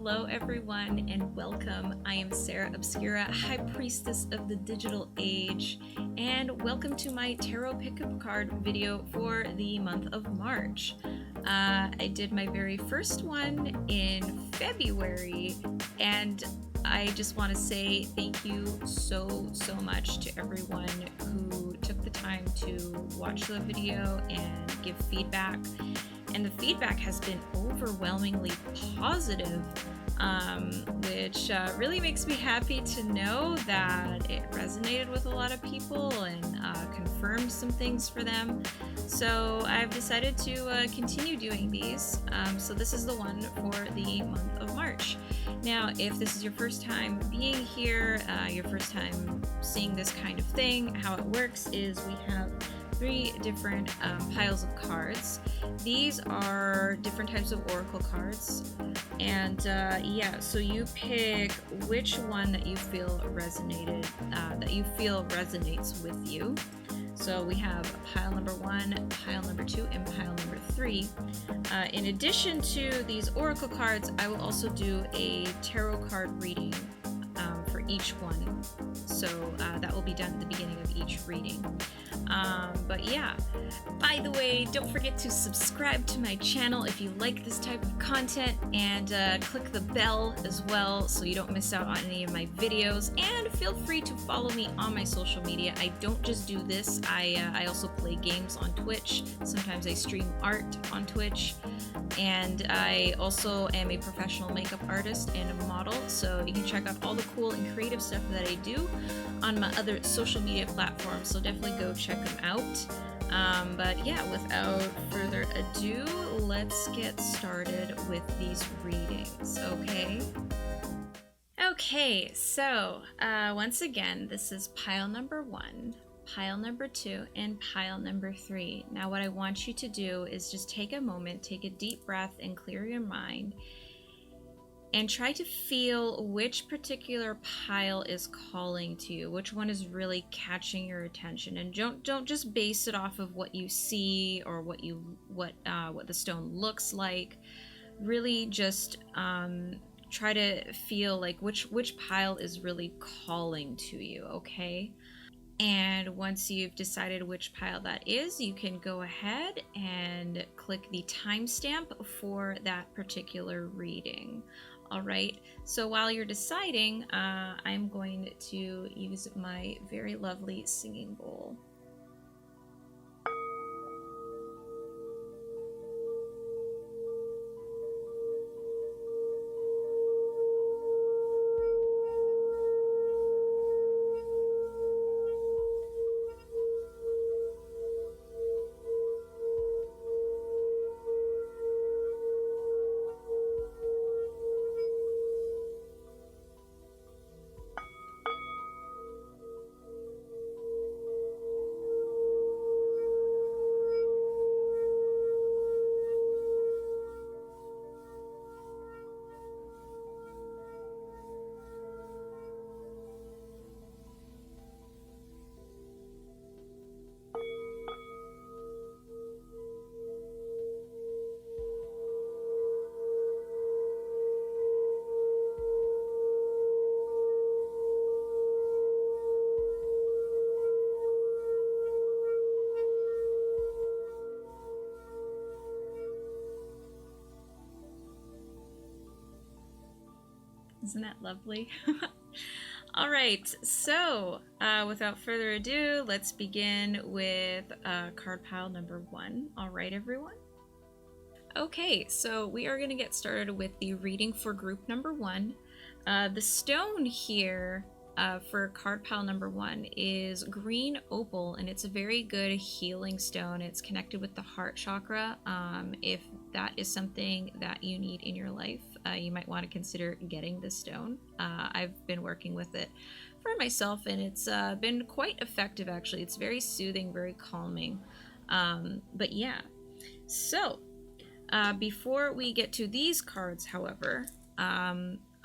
Hello everyone and welcome. I am Sarah Obscura, High Priestess of the Digital Age, and welcome to my tarot pickup card video for the month of March. I did my very first one in February, and I just want to say thank you so much to everyone who took the time to watch the video and give feedback. And the feedback has been overwhelmingly positive, which really makes me happy to know that it resonated with a lot of people and confirmed some things for them. So I've decided to continue doing these. So this is the one for the month of March. Now, if this is your first time being here, your first time seeing this kind of thing, how it works is we have 3 different piles of cards. These are different types of oracle cards, and yeah, so you pick which one that you feel resonates with you. So we have pile number 1, pile number 2, and pile number 3. In addition to these oracle cards, I will also do a tarot card reading for each one. So that will be done at the beginning of each reading. But yeah, by the way, don't forget to subscribe to my channel if you like this type of content, and click the bell as well so you don't miss out on any of my videos. And feel free to follow me on my social media. I don't just do this, I also play games on Twitch. Sometimes I stream art on Twitch, and I also am a professional makeup artist and a model, so you can check out all the cool and creative stuff that I do on my other social media platforms, so definitely go check them out. But yeah, without further ado, let's get started with these readings, okay? Okay, so once again, this is pile number 1, pile number 2, and pile number 3. Now what I want you to do is just take a moment, take a deep breath, and clear your mind, and try to feel which particular pile is calling to you, which one is really catching your attention. And don't just base it off of what you see or what the stone looks like. Really just try to feel like which pile is really calling to you, okay? And once you've decided which pile that is, you can go ahead and click the timestamp for that particular reading. All right, so while you're deciding, I'm going to use my very lovely singing bowl. Isn't that lovely? All right, so without further ado, let's begin with card pile number 1. All right, everyone? Okay, so we are going to get started with the reading for group number 1. The stone here for card pile number 1 is green opal, and it's a very good healing stone. It's connected with the heart chakra. If that is something that you need in your life, you might want to consider getting this stone. I've been working with it for myself, and it's been quite effective, actually. It's very soothing, very calming. But yeah, so before we get to these cards, however,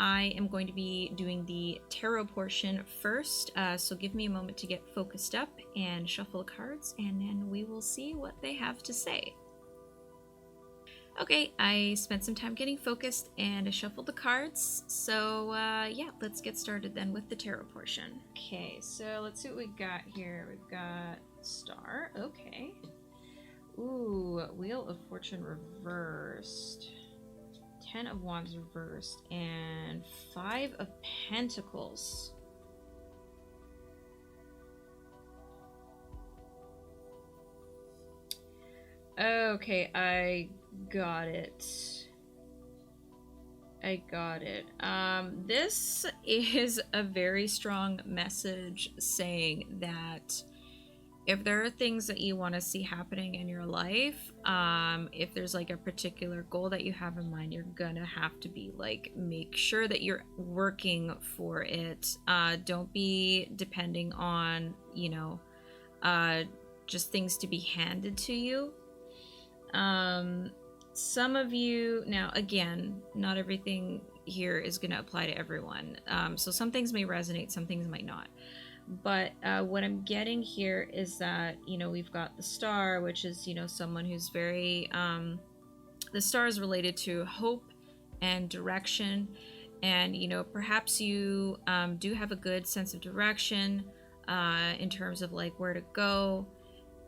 I am going to be doing the tarot portion first, so give me a moment to get focused up and shuffle the cards, and then we will see what they have to say. Okay, I spent some time getting focused and I shuffled the cards. So yeah, let's get started then with the tarot portion. Okay, so let's see what we got here. We've got Star. Okay. Ooh, Wheel of Fortune reversed. 10 of Wands reversed. And 5 of Pentacles. Okay, I got it. This is a very strong message saying that if there are things that you want to see happening in your life, if there's like a particular goal that you have in mind, you're gonna have to be like, make sure that you're working for it. Don't be depending on, just things to be handed to you. Some of you, now again, not everything here is going to apply to everyone. So some things may resonate, some things might not. But what I'm getting here is that, we've got the Star, which is, someone who's very, the Star is related to hope and direction. And, perhaps you do have a good sense of direction in terms of like where to go.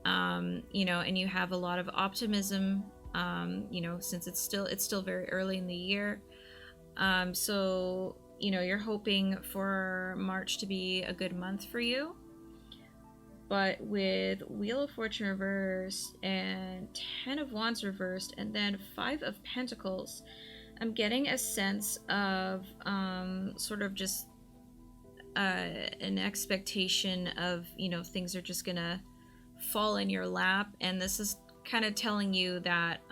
And you have a lot of optimism, since it's still very early in the year. So, you're hoping for March to be a good month for you. But with Wheel of Fortune reversed and 10 of Wands reversed and then 5 of Pentacles, I'm getting a sense of sort of just an expectation of, things are just gonna fall in your lap, and this is kind of telling you that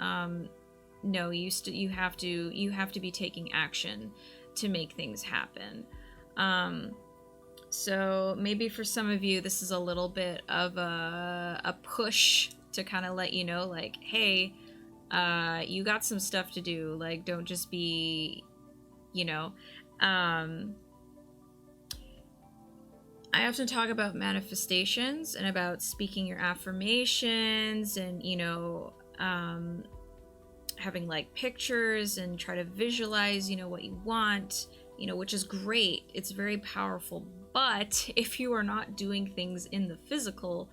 no, you have to be taking action to make things happen. So maybe for some of you this is a little bit of a push to kind of let you know, like, hey, you got some stuff to do. Like, don't just be, I often talk about manifestations and about speaking your affirmations and, having like pictures and try to visualize, what you want, which is great. It's very powerful. But if you are not doing things in the physical,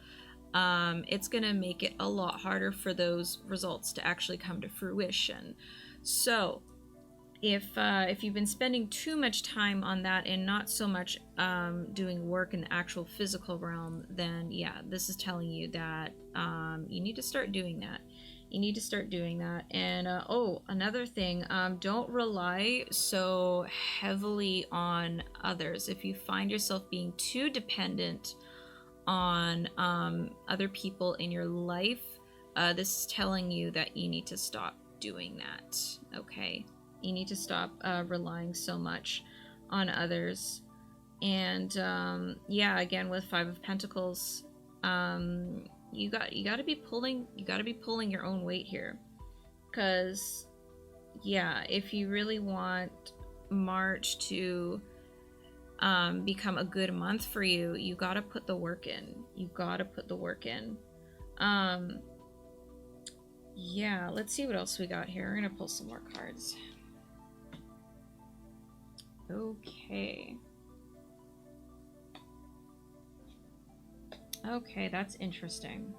it's going to make it a lot harder for those results to actually come to fruition. So if you've been spending too much time on that and not so much doing work in the actual physical realm, then yeah, this is telling you that you need to start doing that. And another thing, don't rely so heavily on others. If you find yourself being too dependent on other people in your life, this is telling you that you need to stop doing that. Okay, you need to stop relying so much on others. And again, with 5 of Pentacles, you got to be pulling your own weight here, because if you really want March to become a good month for you, you got to put the work in. Let's see what else we got here. We're gonna pull some more cards. Okay, that's interesting.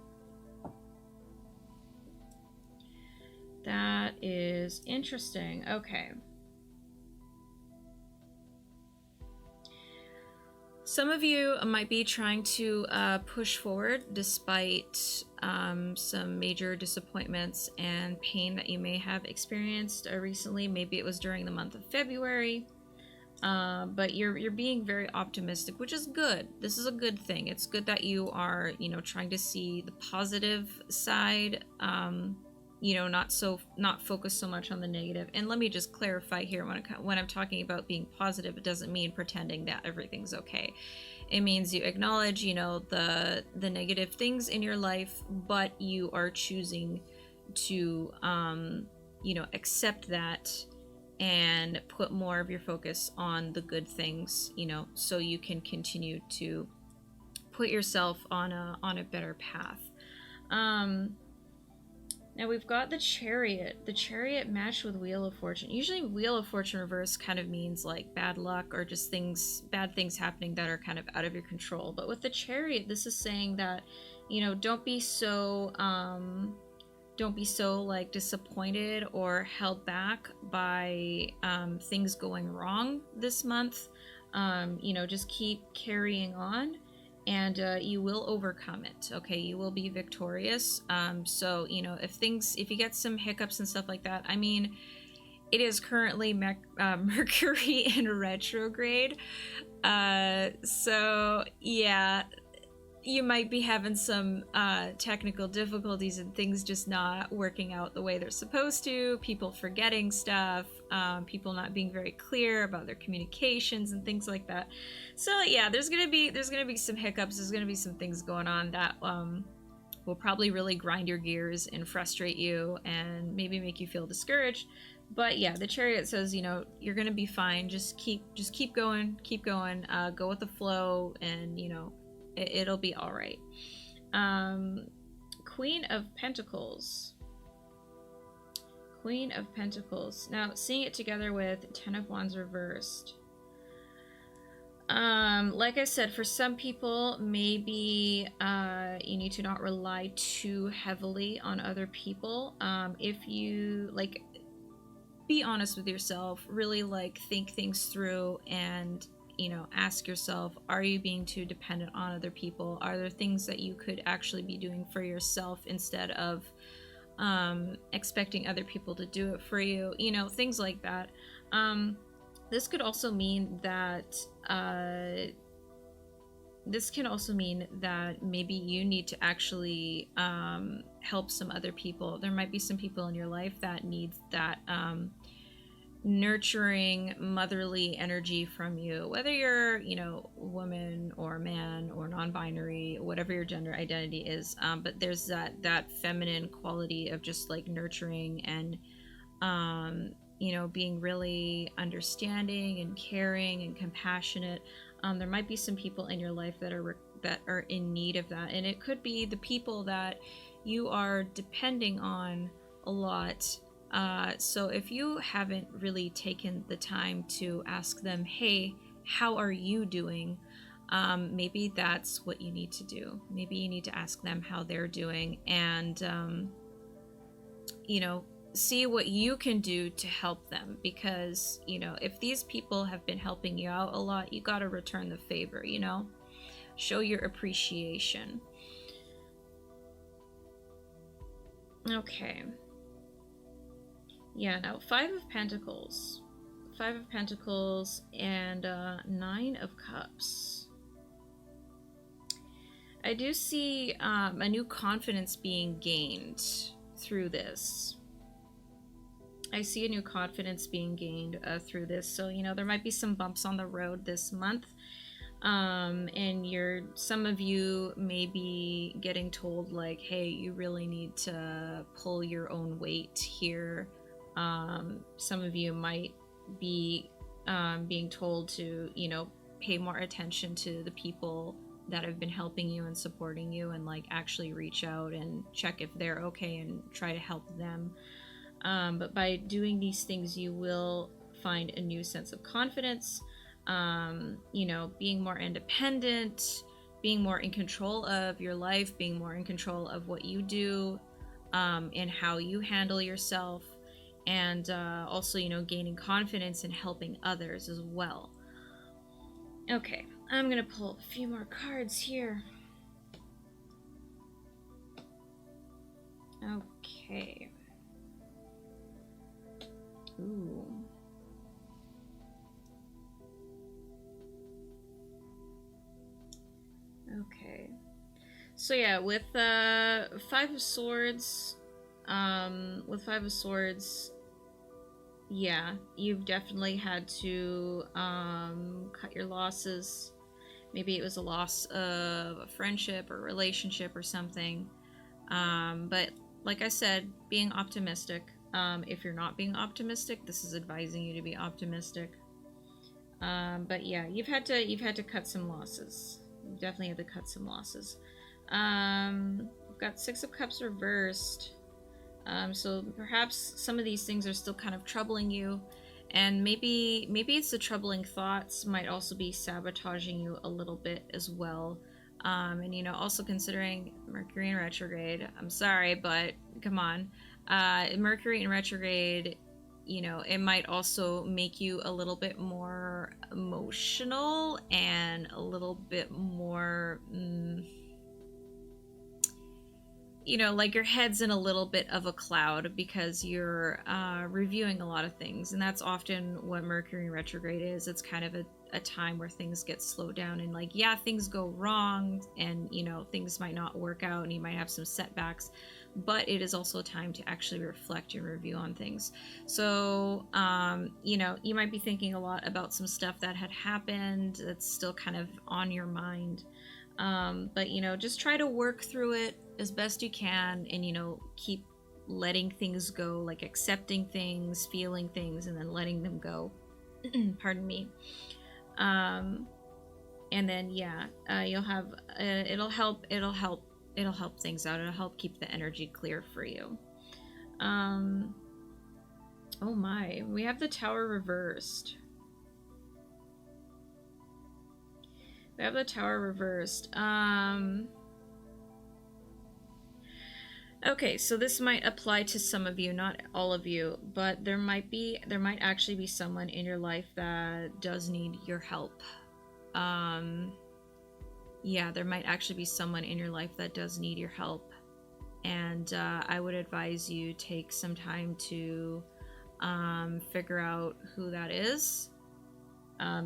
That is interesting. Okay. Some of you might be trying to push forward despite some major disappointments and pain that you may have experienced recently. Maybe it was during the month of February. But you're being very optimistic, which is good. This is a good thing. It's good that you are, trying to see the positive side, not focus so much on the negative. And let me just clarify here, when I'm talking about being positive, it doesn't mean pretending that everything's okay. It means you acknowledge, the negative things in your life, but you are choosing to, accept that and put more of your focus on the good things, so you can continue to put yourself on a better path. Now we've got the Chariot. The Chariot matched with Wheel of Fortune. Usually Wheel of Fortune reverse kind of means like bad luck or just bad things happening that are kind of out of your control. But with the Chariot, this is saying that, you know, don't be so like disappointed or held back by things going wrong this month. You know, just keep carrying on, and you will overcome it. Okay, you will be victorious. So, you know, if you get some hiccups and stuff like that, I mean, it is currently Mercury in retrograde. So yeah, you might be having some technical difficulties and things just not working out the way they're supposed to, people forgetting stuff, people not being very clear about their communications and things like that. So yeah, there's gonna be some hiccups, there's gonna be some things going on that will probably really grind your gears and frustrate you and maybe make you feel discouraged. But yeah, the Chariot says, you know, you're gonna be fine. Just keep going, go with the flow, and you know, it'll be all right. Queen of Pentacles. Queen of Pentacles. Now, seeing it together with Ten of Wands reversed. Like I said, for some people, maybe you need to not rely too heavily on other people. If you, like, be honest with yourself, really, like, think things through and, you know, ask yourself, are you being too dependent on other people? Are there things that you could actually be doing for yourself instead of expecting other people to do it for you? You know, things like that. This could also mean that maybe you need to actually help some other people. There might be some people in your life that need that nurturing, motherly energy from you, whether you're, you know, woman or man or non-binary, whatever your gender identity is. But there's that feminine quality of just like nurturing and you know, being really understanding and caring and compassionate. There might be some people in your life that are in need of that, and it could be the people that you are depending on a lot. So if you haven't really taken the time to ask them, hey, how are you doing? Maybe that's what you need to do. Maybe you need to ask them how they're doing, and you know, see what you can do to help them, because, you know, if these people have been helping you out a lot, you got to return the favor, you know, show your appreciation. Okay. Yeah, now Five of Pentacles and Nine of Cups. I do see a new confidence being gained through this. I see a new confidence being gained through this. So, you know, there might be some bumps on the road this month. And some of you may be getting told, like, hey, you really need to pull your own weight here. Some of you might be being told to, you know, pay more attention to the people that have been helping you and supporting you, and like actually reach out and check if they're okay and try to help them. But by doing these things, you will find a new sense of confidence, you know, being more independent, being more in control of your life, being more in control of what you do, and how you handle yourself, and also, you know, gaining confidence in helping others as well. Okay, I'm gonna pull a few more cards here. Okay. Ooh. Okay. So yeah, with Five of Swords, yeah, you've definitely had to cut your losses. Maybe it was a loss of a friendship or relationship or something. But like I said, being optimistic. If you're not being optimistic, this is advising you to be optimistic. But yeah, you've had to cut some losses. You definitely had to cut some losses. We've got Six of Cups reversed. So perhaps some of these things are still kind of troubling you, and maybe it's the troubling thoughts might also be sabotaging you a little bit as well. And also considering Mercury in retrograde, I'm sorry, but come on, Mercury in retrograde, it might also make you a little bit more emotional and a little bit more like your head's in a little bit of a cloud because you're reviewing a lot of things. And that's often what Mercury retrograde is. It's kind of a time where things get slowed down and things go wrong and, things might not work out and you might have some setbacks. But it is also a time to actually reflect and review on things. So, you might be thinking a lot about some stuff that had happened that's still kind of on your mind. But just try to work through it as best you can and keep letting things go, like accepting things, feeling things, and then letting them go. Pardon me. And then you'll have it'll help things out. It'll help keep the energy clear for you. Oh my, we have the Tower reversed. We have the Tower reversed. Okay, so this might apply to some of you, not all of you, but there might actually be someone in your life that does need your help. Yeah, there might actually be someone in your life that does need your help. And I would advise you take some time to figure out who that is.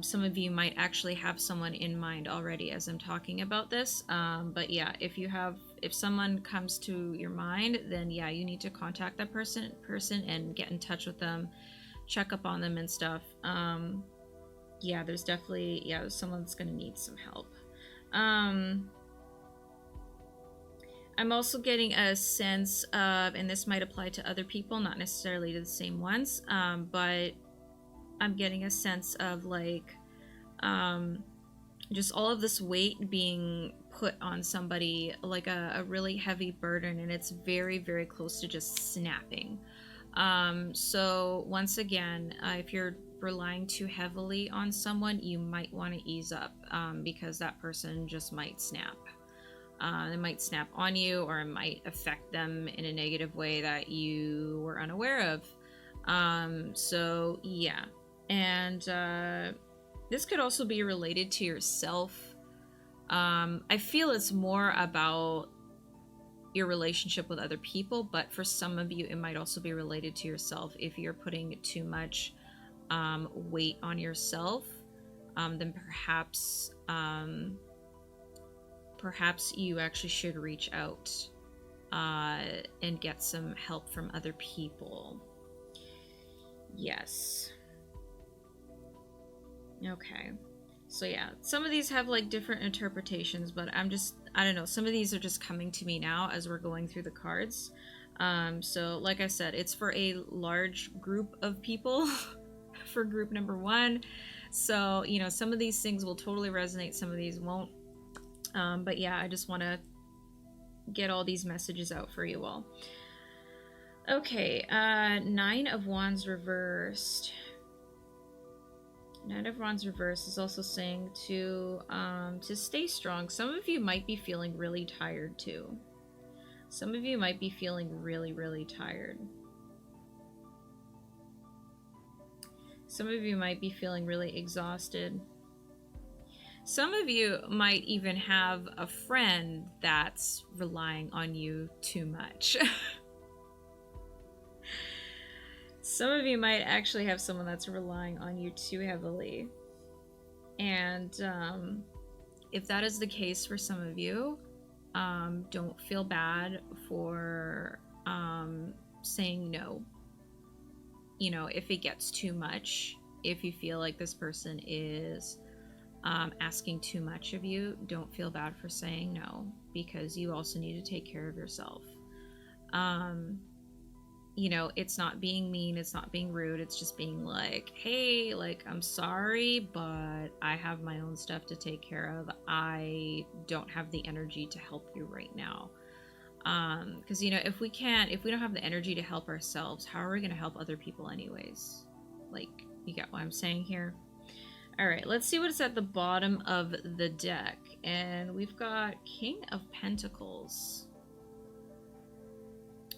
Some of you might actually have someone in mind already as I'm talking about this. But yeah, if someone comes to your mind, then yeah, you need to contact that person and get in touch with them, check up on them and stuff. Yeah, there's definitely, someone that's going to need some help. I'm also getting a sense of, and this might apply to other people, not necessarily to the same ones, but I'm getting a sense of just all of this weight being put on somebody, like a really heavy burden, and it's very, very close to just snapping. So once again, if you're relying too heavily on someone, you might want to ease up because that person just might snap. It might snap on you, or it might affect them in a negative way that you were unaware of. So yeah. And this could also be related to yourself. I feel it's more about your relationship with other people, but for some of you, it might also be related to yourself. If you're putting too much weight on yourself, then perhaps you actually should reach out and get some help from other people. Yes. Okay. So yeah, some of these have different interpretations, but I don't know, some of these are just coming to me now as we're going through the cards. So like I said, it's for a large group of people for group number 1. So, some of these things will totally resonate, some of these won't. But yeah, I just want to get all these messages out for you all. Okay, 9 of Wands reversed. 9 of Wands reversed is also saying to stay strong. Some of you might be feeling really tired too. Some of you might be feeling really, really tired. Some of you might be feeling really exhausted. Some of you might even have a friend that's relying on you too much. Some of you might actually have someone that's relying on you too heavily. And if that is the case for some of you, don't feel bad for saying no. If it gets too much, if you feel like this person is asking too much of you, don't feel bad for saying no, because you also need to take care of yourself. It's not being mean, it's not being rude, it's just being hey, I'm sorry, but I have my own stuff to take care of. I don't have the energy to help you right now. Because, you know, if we don't have the energy to help ourselves, how are we going to help other people anyways? Like, you get what I'm saying here? All right, let's see what's at the bottom of the deck. And we've got King of Pentacles.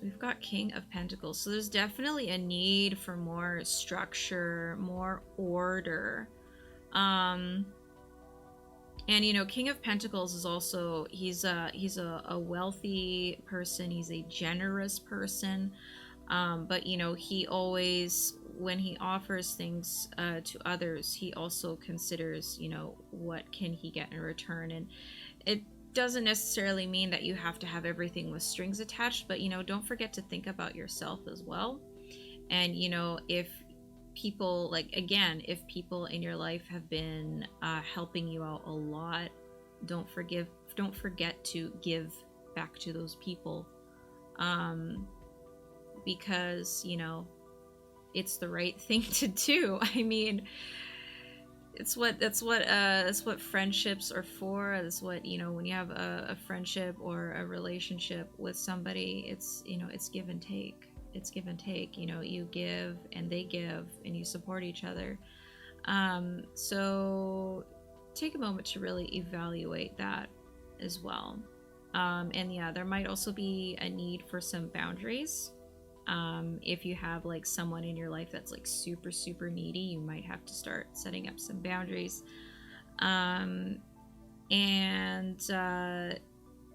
We've got King of Pentacles. So there's definitely a need for more structure, more order. And, you know, King of Pentacles is also, he's a wealthy person. He's a generous person. But, you know, he always, when he offers things to others, he also considers, you know, what can he get in return. And it doesn't necessarily mean that you have to have everything with strings attached, but, you know, don't forget to think about yourself as well. And, you know, if people, like, again, if people in your life have been helping you out a lot, don't forget to give back to those people. Because, you know, it's the right thing to do. I mean, that's what friendships are for. That's what, you know, when you have a friendship or a relationship with somebody, it's, you know, it's give and take. It's give and take. You know, you give and they give and you support each other. So take a moment to really evaluate that as well. And yeah, there might also be a need for some boundaries. If you have like someone in your life that's like super, super needy, you might have to start setting up some boundaries.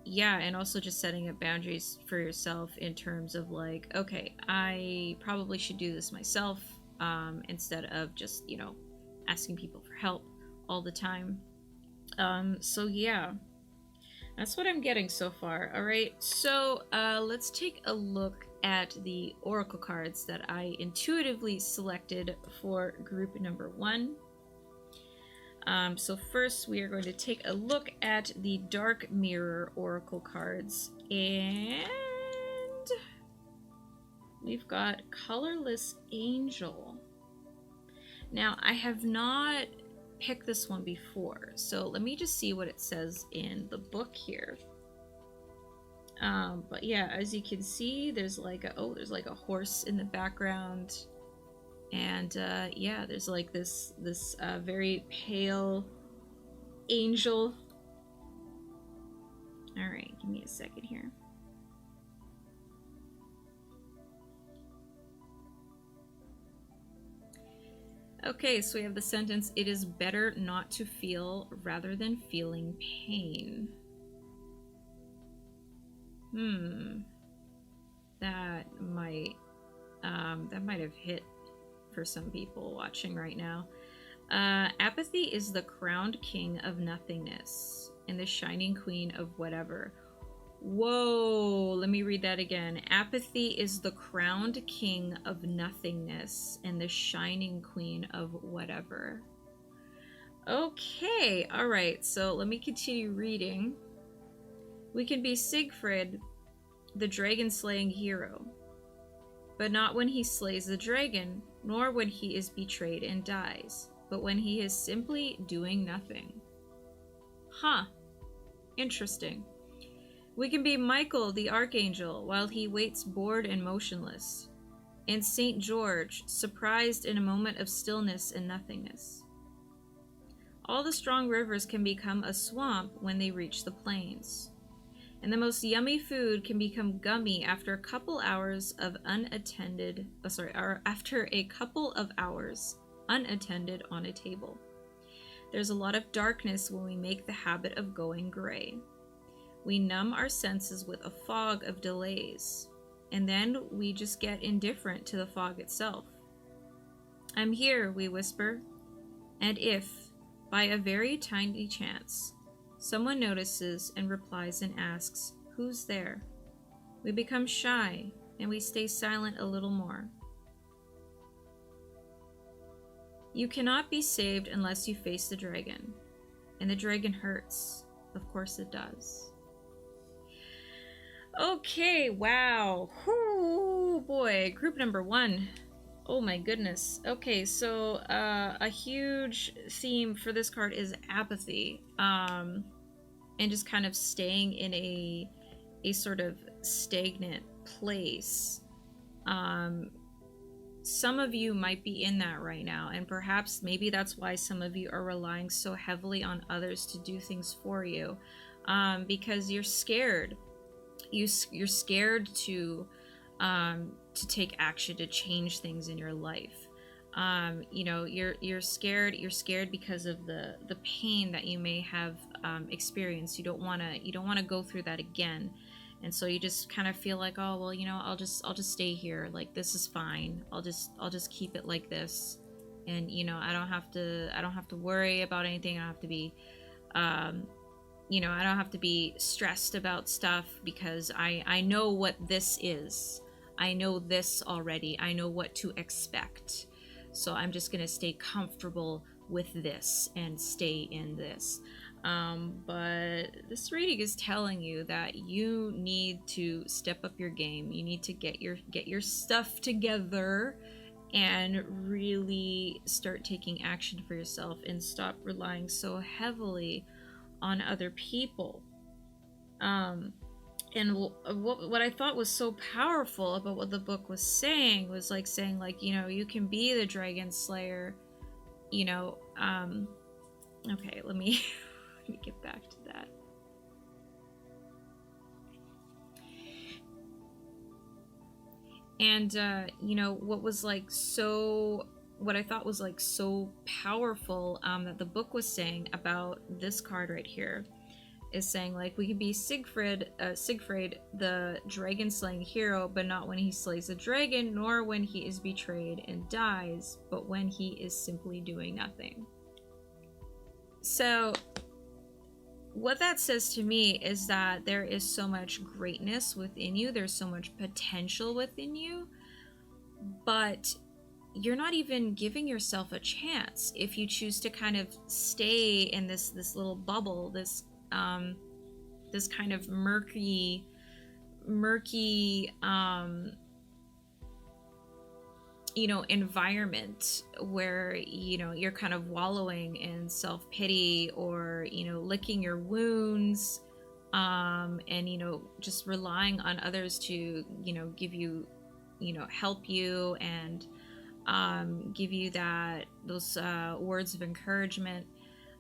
Yeah, and also just setting up boundaries for yourself in terms of like, okay, I probably should do this myself, instead of just, you know, asking people for help all the time. So yeah, that's what I'm getting so far. All right, so let's take a look at the oracle cards that I intuitively selected for group number 1. So first we are going to take a look at the Dark Mirror oracle cards, and we've got Colorless Angel. Now, I have not picked this one before, so let me just see what it says in the book here. But yeah, as you can see, there's like a horse in the background, and yeah, there's like this very pale angel. All right, give me a second here. Okay, so we have the sentence, "It is better not to feel rather than feeling pain." That might have hit for some people watching right now. Apathy is the crowned king of nothingness and the shining queen of whatever. Whoa, let me read that again. Apathy is the crowned king of nothingness and the shining queen of whatever. Okay, all right, so let me continue reading. We can be Siegfried, the dragon-slaying hero, but not when he slays the dragon, nor when he is betrayed and dies, but when he is simply doing nothing. Huh. Interesting. We can be Michael, the archangel, while he waits bored and motionless, and Saint George, surprised in a moment of stillness and nothingness. All the strong rivers can become a swamp when they reach the plains, and the most yummy food can become gummy after a couple hours unattended on a table. There's a lot of darkness when we make the habit of going gray. We numb our senses with a fog of delays, and then we just get indifferent to the fog itself. "I'm here," we whisper, and if, by a very tiny chance, someone notices and replies and asks, "Who's there?" we become shy and we stay silent a little more. You cannot be saved unless you face the dragon, and the dragon hurts. Of course it does. Okay, wow. Whoo, boy. Group number 1. Oh my goodness. Okay, so a huge theme for this card is apathy, and just kind of staying in a sort of stagnant place. Some of you might be in that right now, and perhaps maybe that's why some of you are relying so heavily on others to do things for you, because you're scared. You're scared to take action to change things in your life. You know, you're scared. You're scared because of the pain that you may have experienced. You don't want to go through that again. And so you just kind of feel like, oh well, you know, I'll just stay here, like this is fine, I'll just keep it like this, and you know, I don't have to worry about anything. I don't have to be you know, I don't have to be stressed about stuff, because I know what this is. I know this already. I know what to expect, so I'm just gonna stay comfortable with this and stay in this. But this reading is telling you that you need to step up your game. You need to get your stuff together and really start taking action for yourself, and stop relying so heavily on other people. And what I thought was so powerful about what the book was saying was like saying, like, you know, you can be the dragon slayer, you know. Okay, let me let me get back to that. And you know, what I thought was like so powerful, that the book was saying about this card right here, is saying like, we can be Siegfried, the dragon slaying hero, but not when he slays a dragon, nor when he is betrayed and dies, but when he is simply doing nothing. So what that says to me is that there is so much greatness within you, there's so much potential within you, but you're not even giving yourself a chance if you choose to kind of stay in this little bubble, this kind of murky you know, environment where, you know, you're kind of wallowing in self-pity, or, you know, licking your wounds, and, you know, just relying on others to, you know, give you, you know, help you, and give you those words of encouragement.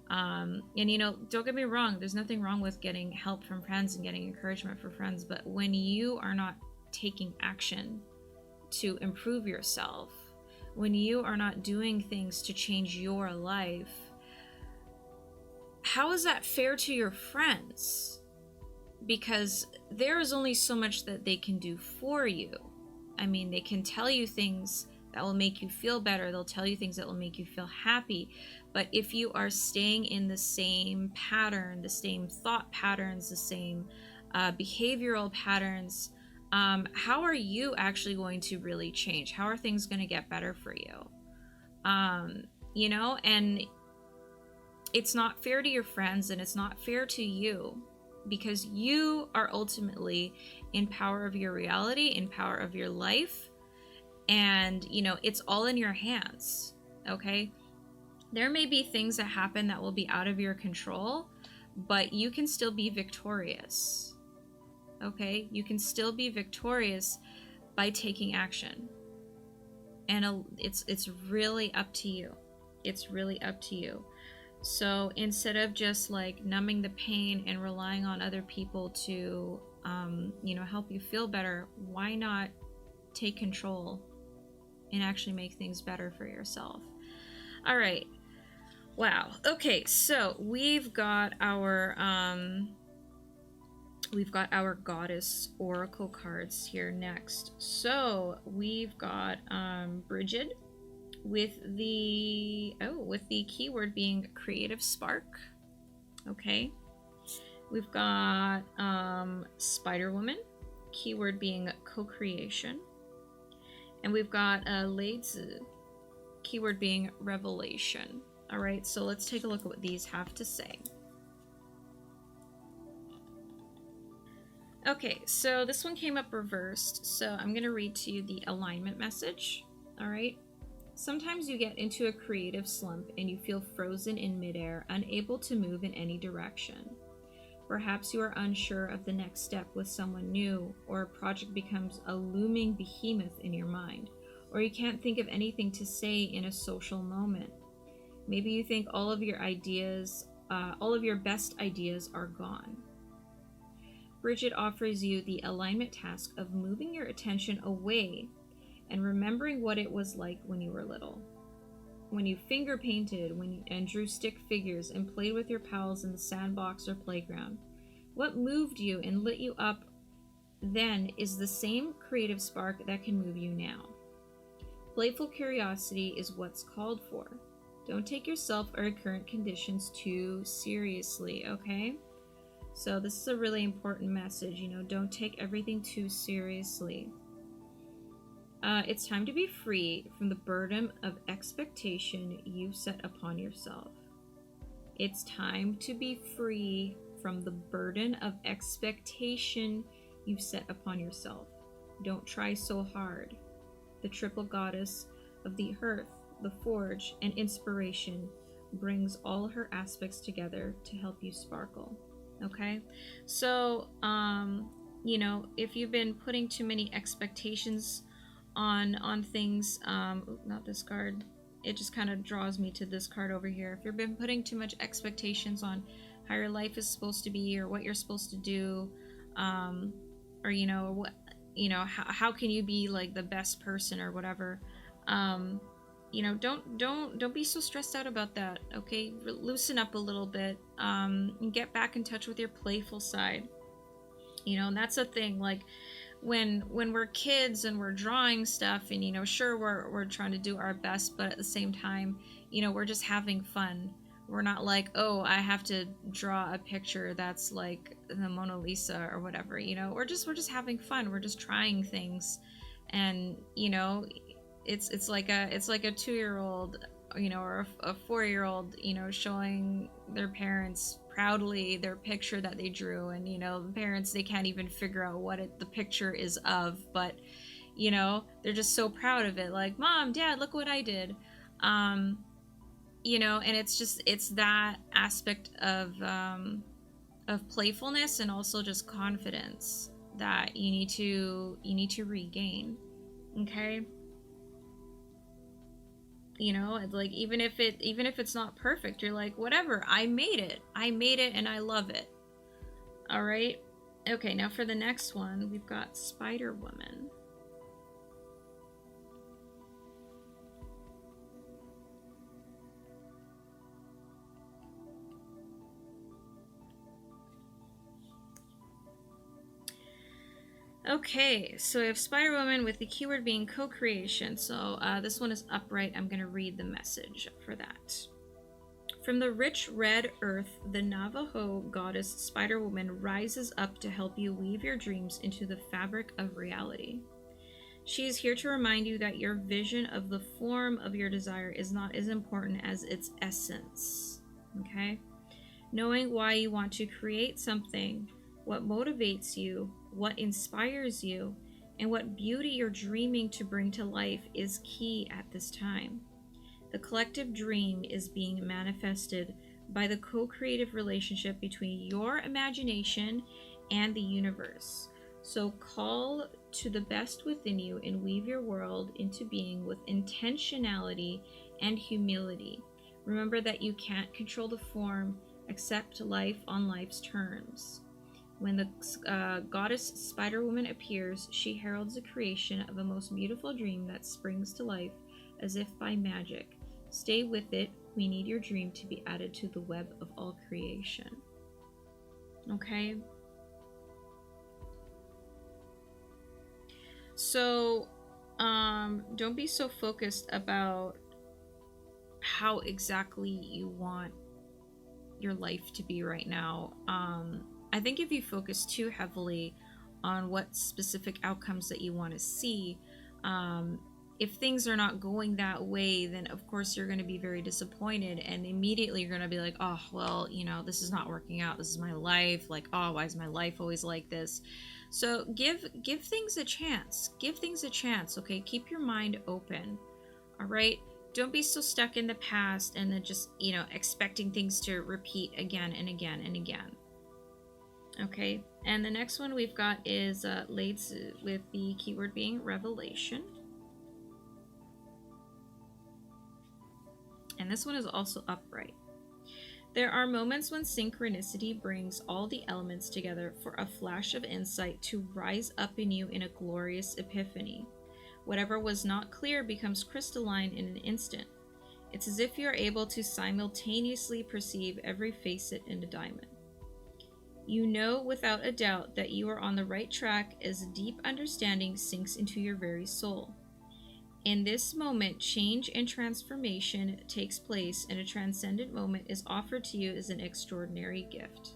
And, you know, don't get me wrong, there's nothing wrong with getting help from friends and getting encouragement from friends, but when you are not taking action to improve yourself, when you are not doing things to change your life, how is that fair to your friends? Because there is only so much that they can do for you. I mean, they can tell you things that will make you feel better, they'll tell you things that will make you feel happy, but if you are staying in the same pattern, the same thought patterns, the same behavioral patterns, how are you actually going to really change? How are things going to get better for you? You know, and it's not fair to your friends, and it's not fair to you, because you are ultimately in power of your reality, in power of your life, and, you know, it's all in your hands, okay? There may be things that happen that will be out of your control, but you can still be victorious. Okay, you can still be victorious by taking action, and it's really up to you. It's really up to you. So instead of just like numbing the pain and relying on other people to you know, help you feel better, why not take control and actually make things better for yourself? All right, wow. Okay, so we've got our goddess oracle cards here next. So we've got Bridget with the keyword being creative spark. Okay. We've got Spider Woman, keyword being co-creation. And we've got Leizi, keyword being revelation. All right, so let's take a look at what these have to say. Okay, so this one came up reversed, so I'm going to read to you the alignment message. All right. Sometimes you get into a creative slump and you feel frozen in midair, unable to move in any direction. Perhaps you are unsure of the next step with someone new, or a project becomes a looming behemoth in your mind, or you can't think of anything to say in a social moment. Maybe you think all of your best ideas are gone. Bridget offers you the alignment task of moving your attention away and remembering what it was like when you were little. When you finger painted and drew stick figures and played with your pals in the sandbox or playground. What moved you and lit you up then is the same creative spark that can move you now. Playful curiosity is what's called for. Don't take yourself or your current conditions too seriously, okay? So this is a really important message, don't take everything too seriously. It's time to be free from the burden of expectation you've set upon yourself. It's time to be free from the burden of expectation you've set upon yourself. Don't try so hard. The triple goddess of the hearth, the forge, and inspiration brings all her aspects together to help you sparkle. Okay? So, if you've been putting too many expectations on things, not this card, it just kind of draws me to this card over here. If you've been putting too much expectations on how your life is supposed to be or what you're supposed to do, or what, how can you be like the best person or whatever, don't be so stressed out about that. Okay, loosen up a little bit, and get back in touch with your playful side. And that's the thing, like when we're kids and we're drawing stuff, and sure, we're trying to do our best, but at the same time, we're just having fun. We're not like, oh, I have to draw a picture that's like the Mona Lisa or whatever. We're just having fun. We're just trying things, and it's like a 2-year-old, or a 4-year-old, showing their parents proudly their picture that they drew, and the parents, they can't even figure out what the picture is of, but they're just so proud of it, like, Mom, Dad, look what I did. And it's that aspect of playfulness and also just confidence that you need to regain. Okay, like even if it's not perfect, you're like, whatever, I made it and I love it. All right. Okay, now for the next one, we've got Spider Woman. Okay, so we have Spider Woman with the keyword being co-creation. So this one is upright. I'm going to read the message for that. From the rich red earth, the Navajo goddess Spider Woman rises up to help you weave your dreams into the fabric of reality. She is here to remind you that your vision of the form of your desire is not as important as its essence. Okay? Knowing why you want to create something, what motivates you, what inspires you, and what beauty you're dreaming to bring to life is key at this time. The collective dream is being manifested by the co-creative relationship between your imagination and the universe. So call to the best within you and weave your world into being with intentionality and humility. Remember that you can't control the form, accept life on life's terms. When the goddess Spider Woman appears, she heralds the creation of a most beautiful dream that springs to life as if by magic. Stay with it. We need your dream to be added to the web of all creation. Okay? So, don't be so focused about how exactly you want your life to be right now. I think if you focus too heavily on what specific outcomes that you want to see, if things are not going that way, then of course you're going to be very disappointed, and immediately you're going to be like, oh, well, this is not working out. This is my life. Like, oh, why is my life always like this? So give things a chance. Give things a chance, okay? Keep your mind open, all right? Don't be so stuck in the past and then just, expecting things to repeat again and again and again. Okay, and the next one we've got is Leizi, with the keyword being revelation. And this one is also upright. There are moments when synchronicity brings all the elements together for a flash of insight to rise up in you in a glorious epiphany. Whatever was not clear becomes crystalline in an instant. It's as if you are able to simultaneously perceive every facet in a diamond. You know without a doubt that you are on the right track as deep understanding sinks into your very soul. In this moment, change and transformation takes place, and a transcendent moment is offered to you as an extraordinary gift.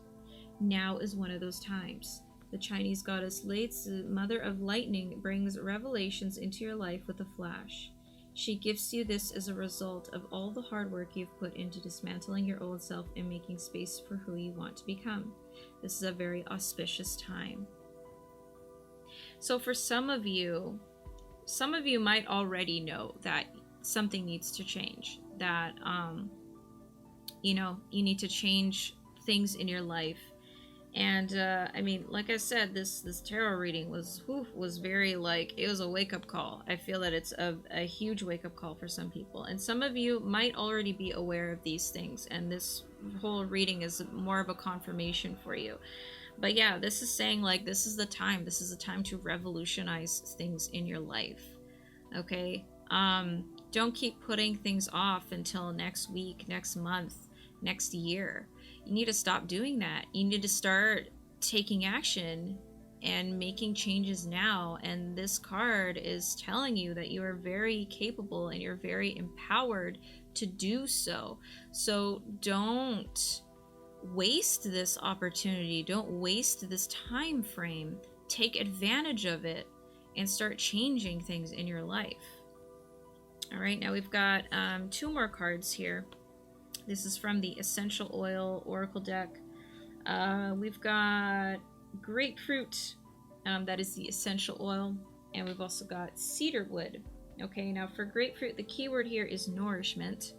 Now is one of those times. The Chinese goddess Leizi, mother of lightning, brings revelations into your life with a flash. She gifts you this as a result of all the hard work you've put into dismantling your old self and making space for who you want to become. This is a very auspicious time. So for some of you might already know that something needs to change, that you need to change things in your life. And I mean, like I said, this tarot reading was very, like, it was a wake-up call. I feel that it's a huge wake-up call for some people, and some of you might already be aware of these things, and this whole reading is more of a confirmation for you. But yeah, this is saying, like, this is the time to revolutionize things in your life. Okay, don't keep putting things off until next week, next month, next year. You need to stop doing that. You need to start taking action and making changes now. And this card is telling you that you are very capable and you're very empowered to do so. So don't waste this opportunity. Don't waste this time frame. Take advantage of it and start changing things in your life. All right, now we've got 2 more cards here. This is from the Essential Oil Oracle deck. We've got grapefruit, that is the essential oil, and we've also got cedarwood. Okay, now for grapefruit, the keyword here is nourishment.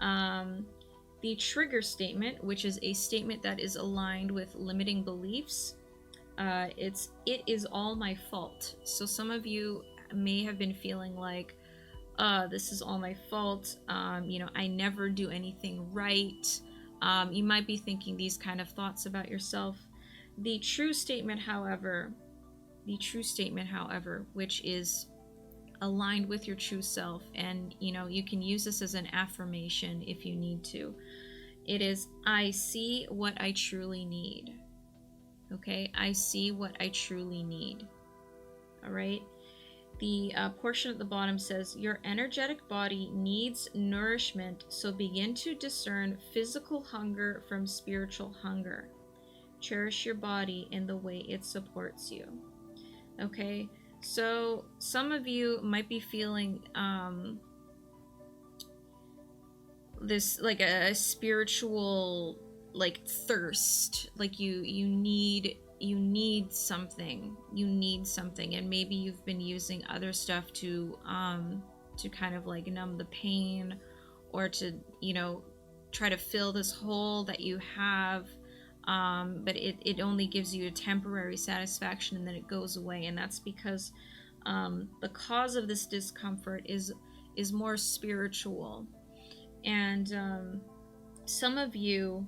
The trigger statement, which is a statement that is aligned with limiting beliefs, it is all my fault. So some of you may have been feeling like, this is all my fault. I never do anything right. You might be thinking these kind of thoughts about yourself. The true statement, however, which is aligned with your true self, and you can use this as an affirmation if you need to. It is, I see what I truly need. Okay, I see what I truly need. All right. The portion at the bottom says, your energetic body needs nourishment, so begin to discern physical hunger from spiritual hunger. Cherish your body in the way it supports you. Okay, so some of you might be feeling this, like a spiritual, like, thirst, like you need something, and maybe you've been using other stuff to kind of like numb the pain, or to try to fill this hole that you have, but it only gives you a temporary satisfaction and then it goes away. And that's because the cause of this discomfort is more spiritual. And some of you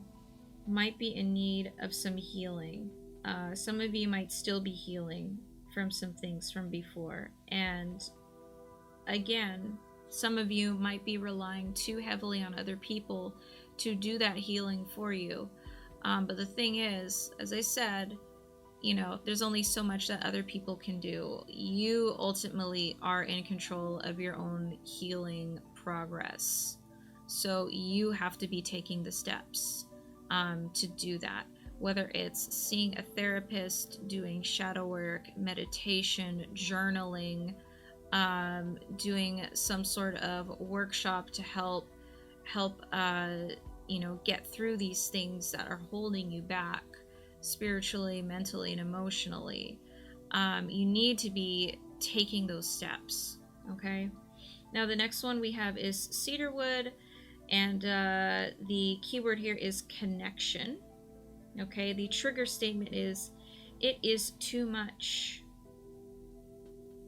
might be in need of some healing. Some of you might still be healing from some things from before. And again, some of you might be relying too heavily on other people to do that healing for you. But the thing is, as I said, there's only so much that other people can do. You ultimately are in control of your own healing progress. So you have to be taking the steps to do that. Whether it's seeing a therapist, doing shadow work, meditation, journaling, doing some sort of workshop to help get through these things that are holding you back spiritually, mentally, and emotionally. You need to be taking those steps. Okay. Now the next one we have is cedarwood, and the keyword here is connection. Okay, the trigger statement is, it is too much.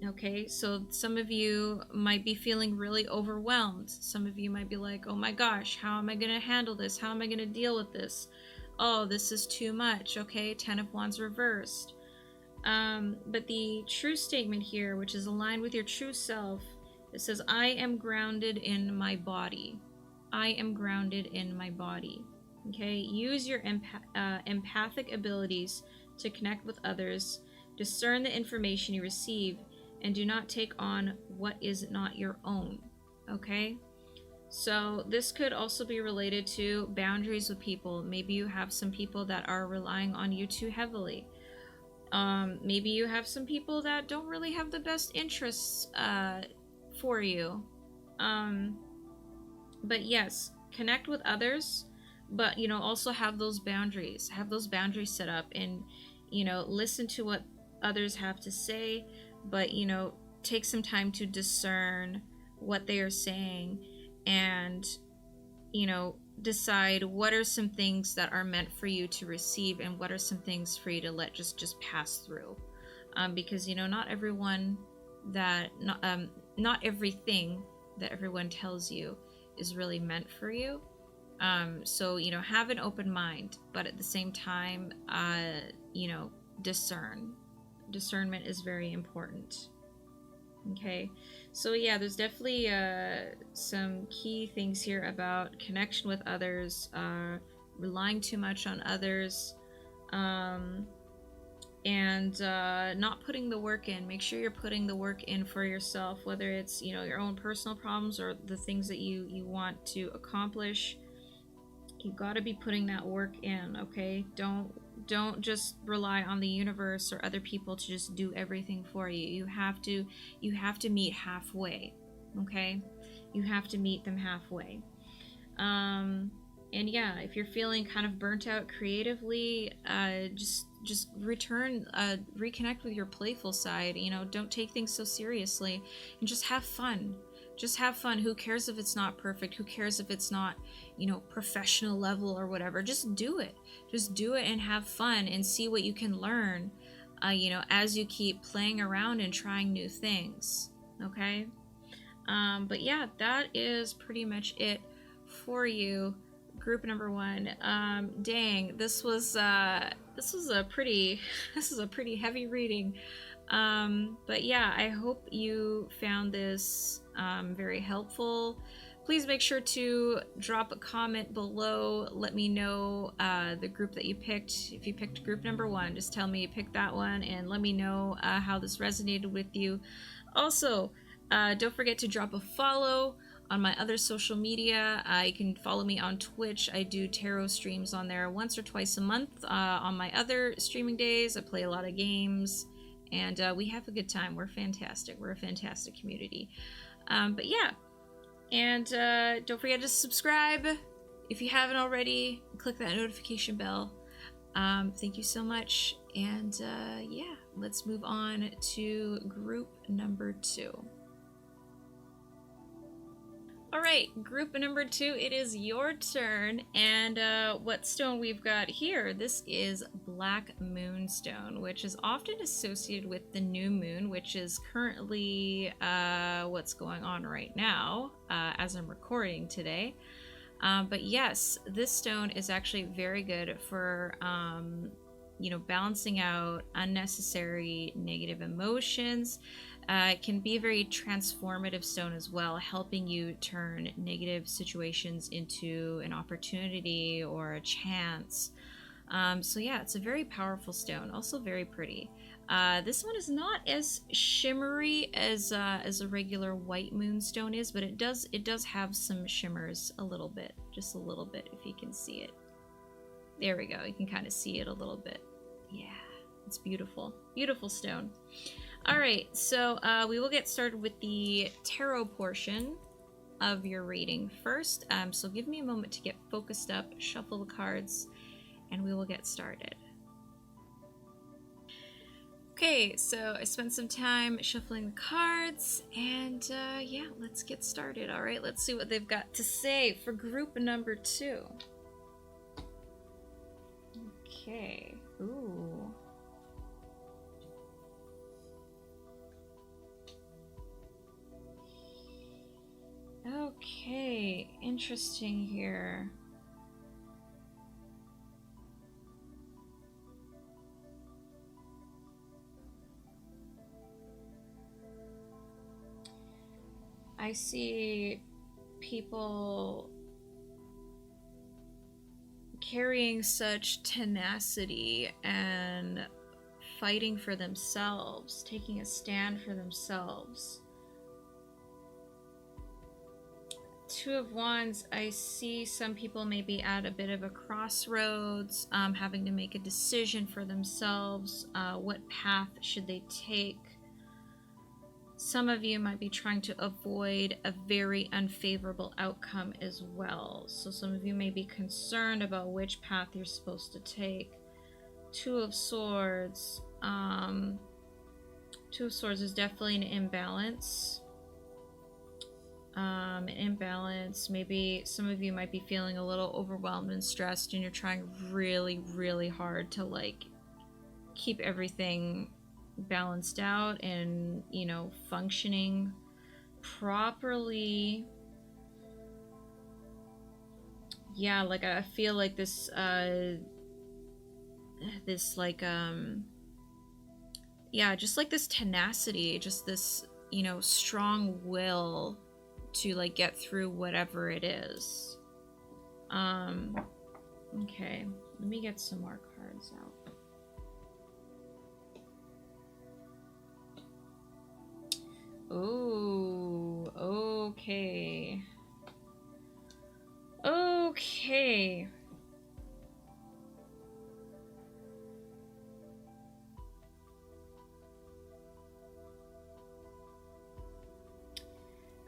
Okay, so some of you might be feeling really overwhelmed. Some of you might be like, oh my gosh, how am I going to handle this? How am I going to deal with this? Oh, this is too much. Okay, 10 of Wands reversed. But the true statement here, which is aligned with your true self, it says, I am grounded in my body. I am grounded in my body. Okay, use your empathic abilities to connect with others, discern the information you receive, and do not take on what is not your own. Okay, so this could also be related to boundaries with people. Maybe you have some people that are relying on you too heavily. Maybe you have some people that don't really have the best interests for you. But yes, connect with others, but also have those boundaries. Have those boundaries set up, and listen to what others have to say, but take some time to discern what they are saying, and decide what are some things that are meant for you to receive, and what are some things for you to let just pass through, because not everyone that not everything that everyone tells you is really meant for you. So have an open mind, but at the same time discernment is very important. Okay, so yeah, there's definitely some key things here about connection with others, relying too much on others, and not putting the work in. Make sure you're putting the work in for yourself, whether it's your own personal problems or the things that you want to accomplish. You got to be putting that work in. Okay, don't just rely on the universe or other people to just do everything for you. You have to meet halfway. Okay, you have to meet them halfway. And yeah, if you're feeling kind of burnt out creatively, just reconnect with your playful side. Don't take things so seriously, and just have fun. Just have fun. Who cares if it's not perfect? Who cares if it's not professional level or whatever? Just do it. Just do it and have fun, and see what you can learn as you keep playing around and trying new things. Okay, but yeah, that is pretty much it for you, group number 1. Dang, this was a pretty heavy reading. But yeah, I hope you found this very helpful. Please make sure to drop a comment below. Let me know the group that you picked. If you picked group number 1, just tell me you picked that one, and let me know how this resonated with you. Also, don't forget to drop a follow on my other social media. You can follow me on Twitch. I do tarot streams on there once or twice a month. On my other streaming days, I play a lot of games, and we have a good time. We're fantastic. We're a fantastic community. But yeah, and don't forget to subscribe if you haven't already. Click that notification bell. Thank you so much, and yeah, let's move on to group number 2. All right, group number 2, it is your turn. And what stone we've got here, this is Black Moonstone, which is often associated with the new moon, which is currently what's going on right now as I'm recording today. But yes, this stone is actually very good for balancing out unnecessary negative emotions. It can be a very transformative stone as well, helping you turn negative situations into an opportunity or a chance. So yeah, it's a very powerful stone, also very pretty. This one is not as shimmery as a regular white moonstone is, but it does have some shimmers a little bit, just a little bit, if you can see it. There we go, you can kind of see it a little bit. Yeah, it's beautiful. Beautiful stone. All right, so we will get started with the tarot portion of your reading first. So give me a moment to get focused up, shuffle the cards, and we will get started. Okay, so I spent some time shuffling the cards, and yeah, let's get started. All right, let's see what they've got to say for group number 2. Okay. Ooh. Okay, interesting here. I see people carrying such tenacity and fighting for themselves, taking a stand for themselves. Two of Wands, I see some people maybe at a bit of a crossroads, having to make a decision for themselves. What path should they take? Some of you might be trying to avoid a very unfavorable outcome as well. So some of you may be concerned about which path you're supposed to take. Two of Swords. Two of Swords is definitely an imbalance. An imbalance. Maybe some of you might be feeling a little overwhelmed and stressed, and you're trying really, really hard to like keep everything balanced out and, you know, functioning properly. Yeah, like I feel like this like yeah, just like this tenacity, just this, you know, strong will to like get through whatever it is. Okay, let me get some more cards out. Oh, okay. Okay.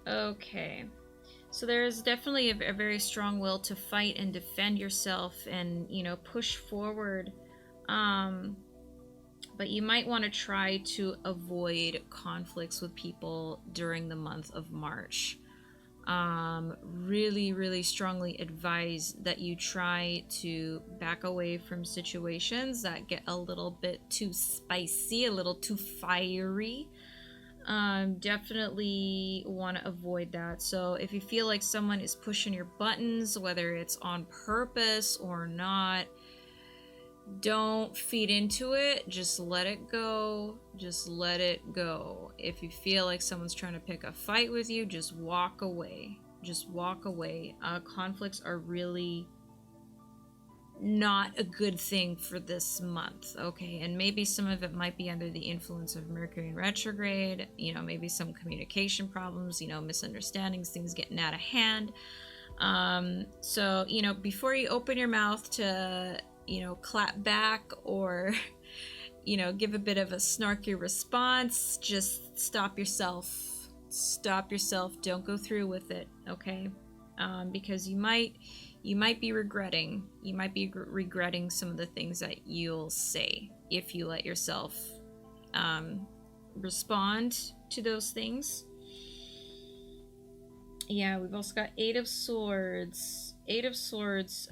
Okay. So there's definitely a very strong will to fight and defend yourself and, you know, push forward. But you might want to try to avoid conflicts with people during the month of March. Really, really strongly advise that you try to back away from situations that get a little bit too spicy, a little too fiery. Definitely want to avoid that. So if you feel like someone is pushing your buttons, whether it's on purpose or not, don't feed into it. Just let it go. Just let it go. If you feel like someone's trying to pick a fight with you, just walk away. Just walk away. Conflicts are really not a good thing for this month, okay? And maybe some of it might be under the influence of Mercury in retrograde, you know, maybe some communication problems, you know, misunderstandings, things getting out of hand. So, you know, before you open your mouth to, you know, clap back or, you know, give a bit of a snarky response, just stop yourself. Stop yourself. Don't go through with it, okay? Because you might be regretting some of the things that you'll say if you let yourself respond to those things. Yeah, we've also got Eight of Swords. Eight of Swords,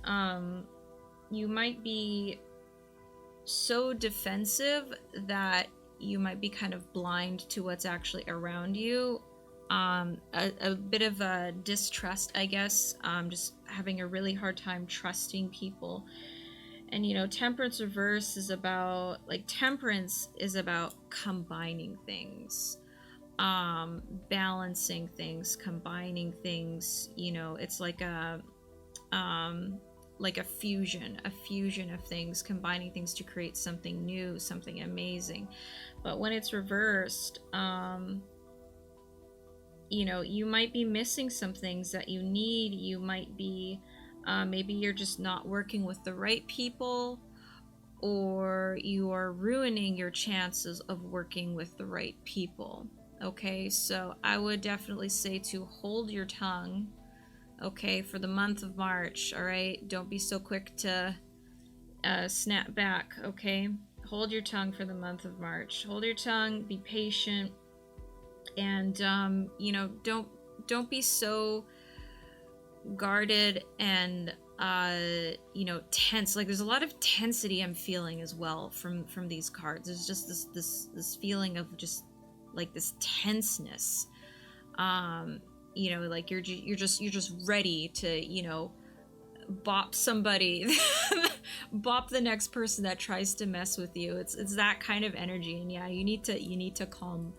you might be so defensive that you might be kind of blind to what's actually around you. A bit of a distrust, I guess, just having a really hard time trusting people. And, you know, Temperance reverse is about, like, Temperance is about combining things, balancing things, combining things. You know, it's like a fusion of things, combining things to create something new, something amazing. But when it's reversed, you know, you might be missing some things that you need. You might be, maybe you're just not working with the right people, or you are ruining your chances of working with the right people. Okay, so I would definitely say to hold your tongue, okay, for the month of March. All right, don't be so quick to snap back. Okay, hold your tongue for the month of March. Hold your tongue, be patient, and you know, don't be so guarded and you know, tense. Like there's a lot of tensity I'm feeling as well from these cards. There's just this feeling of just like this tenseness. You know, like you're just ready to, you know, bop somebody, bop the next person that tries to mess with you. It's that kind of energy. And yeah, you need to calm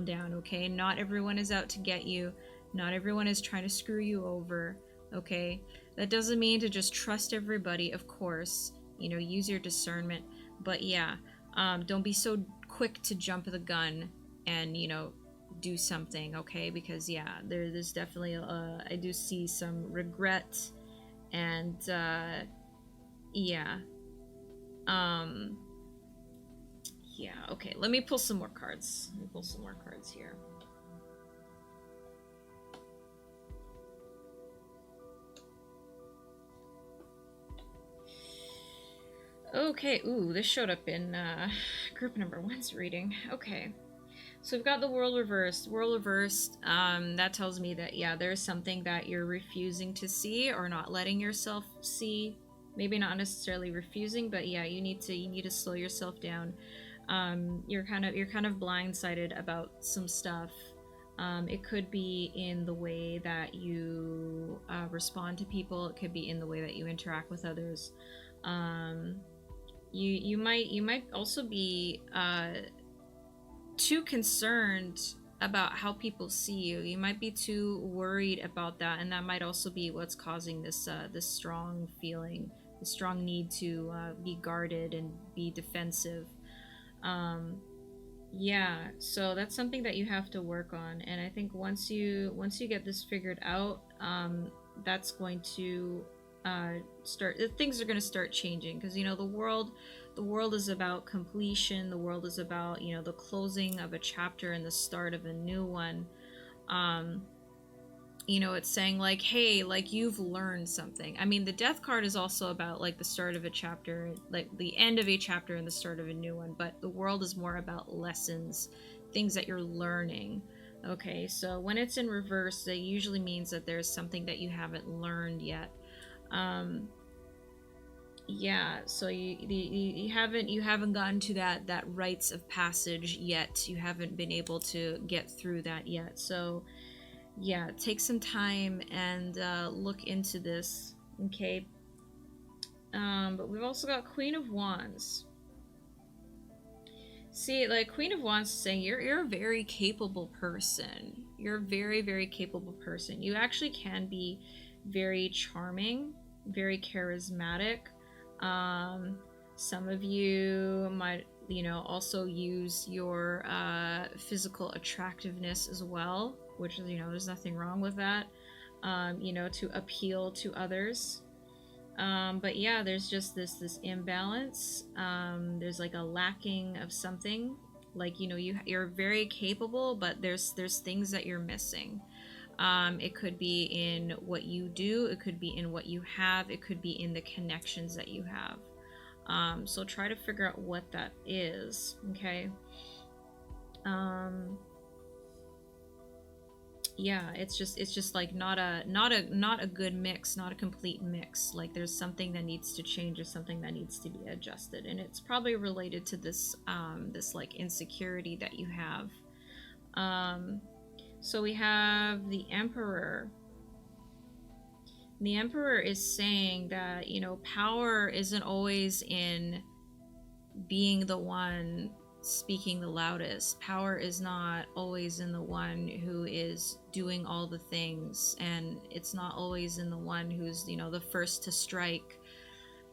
down. Okay, not everyone is out to get you. Not everyone is trying to screw you over. Okay, that doesn't mean to just trust everybody, of course. You know, use your discernment. But yeah, don't be so quick to jump the gun and, you know, do something. Okay, because yeah, there's definitely I do see some regret. And yeah, um yeah, okay, let me pull some more cards. Here. Okay, ooh, this showed up in group number 1's reading. Okay, so we've got the world reversed. That tells me that, yeah, there's something that you're refusing to see or not letting yourself see. Maybe not necessarily refusing, but yeah, you need to slow yourself down. You're kind of blindsided about some stuff. It could be in the way that you respond to people. It could be in the way that you interact with others. You might also be too concerned about how people see you. You might be too worried about that, and that might also be what's causing this this strong feeling, the strong need to be guarded and be defensive. Yeah, so that's something that you have to work on, and I think once you get this figured out, that's going to start. Things are going to start changing, because, you know, the world is about completion. The world is about, you know, the closing of a chapter and the start of a new one. You know, it's saying like, hey, like, you've learned something. I mean, the death card is also about like the start of a chapter, like the end of a chapter and the start of a new one, but the world is more about lessons, things that you're learning. Okay, so when it's in reverse, that usually means that there's something that you haven't learned yet. Yeah, so you haven't gotten to that rites of passage yet. You haven't been able to get through that yet. So yeah, take some time and look into this. Okay. But we've also got Queen of Wands. See, like, Queen of Wands is saying you're a very capable person. You're a very, very capable person. You actually can be very charming, very charismatic. Some of you might, you know, also use your physical attractiveness as well, which is, you know, there's nothing wrong with that, you know, to appeal to others. But yeah, there's just this imbalance. There's like a lacking of something. Like, you know, you're very capable, but there's things that you're missing. It could be in what you do, it could be in what you have, it could be in the connections that you have. So try to figure out what that is. Okay. Yeah, it's just like not a good mix, not a complete mix. Like there's something that needs to change or something that needs to be adjusted, and it's probably related to this this like insecurity that you have. So we have the Emperor. The Emperor is saying that, you know, power isn't always in being the one speaking the loudest. Power is not always in the one who is doing all the things, and it's not always in the one who's, you know, the first to strike.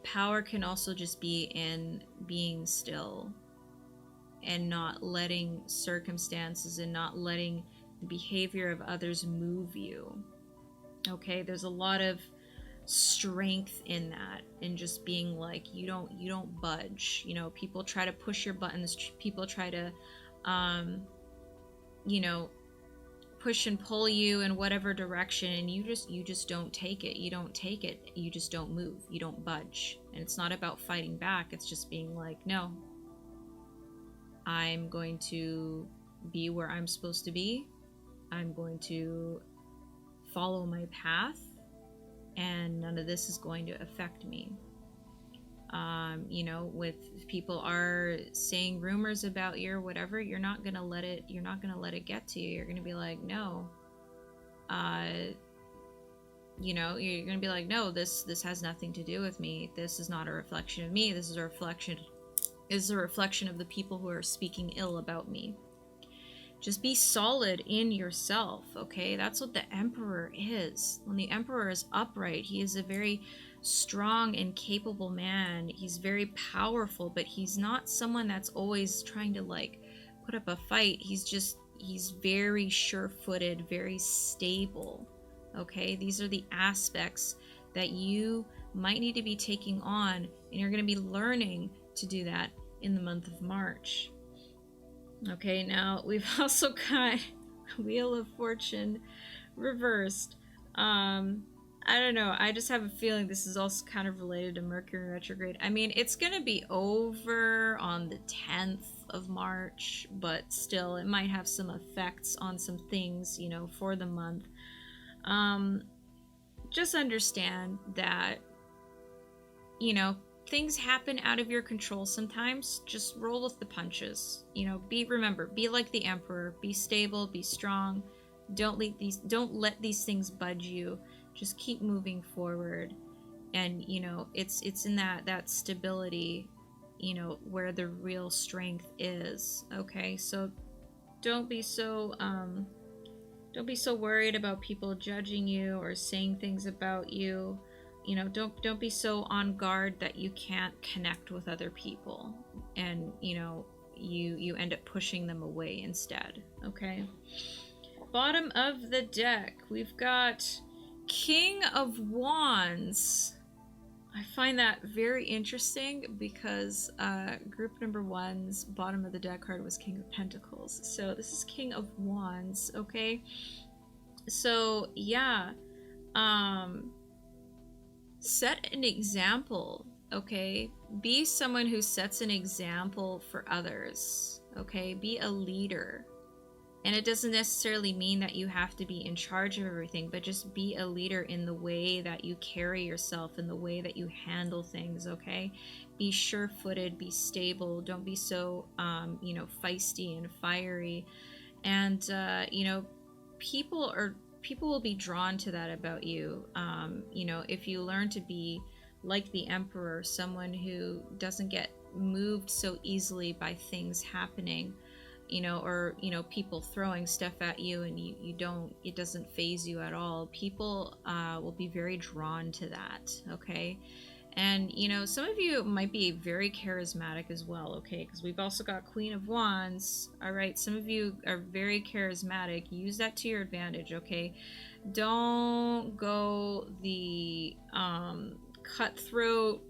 Power can also just be in being still and not letting circumstances and not letting the behavior of others move you. Okay, there's a lot of strength in that, and just being like, you don't budge. You know, people try to push your buttons, people try to you know, push and pull you in whatever direction, and you just don't take it. You just don't move, you don't budge. And it's not about fighting back, it's just being like, no, I'm going to be where I'm supposed to be. I'm going to follow my path, and none of this is going to affect me. You know, with people are saying rumors about you or whatever, you're not gonna let it get to you. You're gonna be like, no. You know, you're gonna be like, no, this has nothing to do with me. This is not a reflection of me. This is a reflection of the people who are speaking ill about me. Just be solid in yourself, okay? That's what the Emperor is. When the Emperor is upright, he is a very strong and capable man. He's very powerful, but he's not someone that's always trying to like put up a fight. He's very sure-footed, very stable, okay? These are the aspects that you might need to be taking on, and you're going to be learning to do that in the month of March. Okay, now we've also got Wheel of Fortune reversed. I don't know, I just have a feeling this is also kind of related to Mercury retrograde. I mean, it's gonna be over on the 10th of March, but still it might have some effects on some things, you know, for the month. Just understand that, you know, things happen out of your control sometimes. Just roll with the punches. You know, remember, be like the Emperor. Be stable, be strong. Don't let these things budge you. Just keep moving forward. And, you know, it's in that stability, you know, where the real strength is. Okay? So don't be so worried about people judging you or saying things about you. You know, don't be so on guard that you can't connect with other people, and you know, you end up pushing them away instead. Okay, bottom of the deck, we've got King of Wands. I find that very interesting because group number 1's bottom of the deck card was King of Pentacles, so this is King of Wands. Okay, so yeah, set an example, okay? Be someone who sets an example for others, okay? Be a leader. And it doesn't necessarily mean that you have to be in charge of everything, but just be a leader in the way that you carry yourself, in the way that you handle things, okay? Be sure-footed, be stable. Don't be so, you know, feisty and fiery. And, you know, people will be drawn to that about you. You know, if you learn to be like the Emperor, someone who doesn't get moved so easily by things happening, you know, or, you know, people throwing stuff at you and it doesn't faze you at all. People will be very drawn to that, okay? And, you know, some of you might be very charismatic as well, okay? Because we've also got Queen of Wands. All right, some of you are very charismatic. Use that to your advantage, okay? Don't go the cutthroat,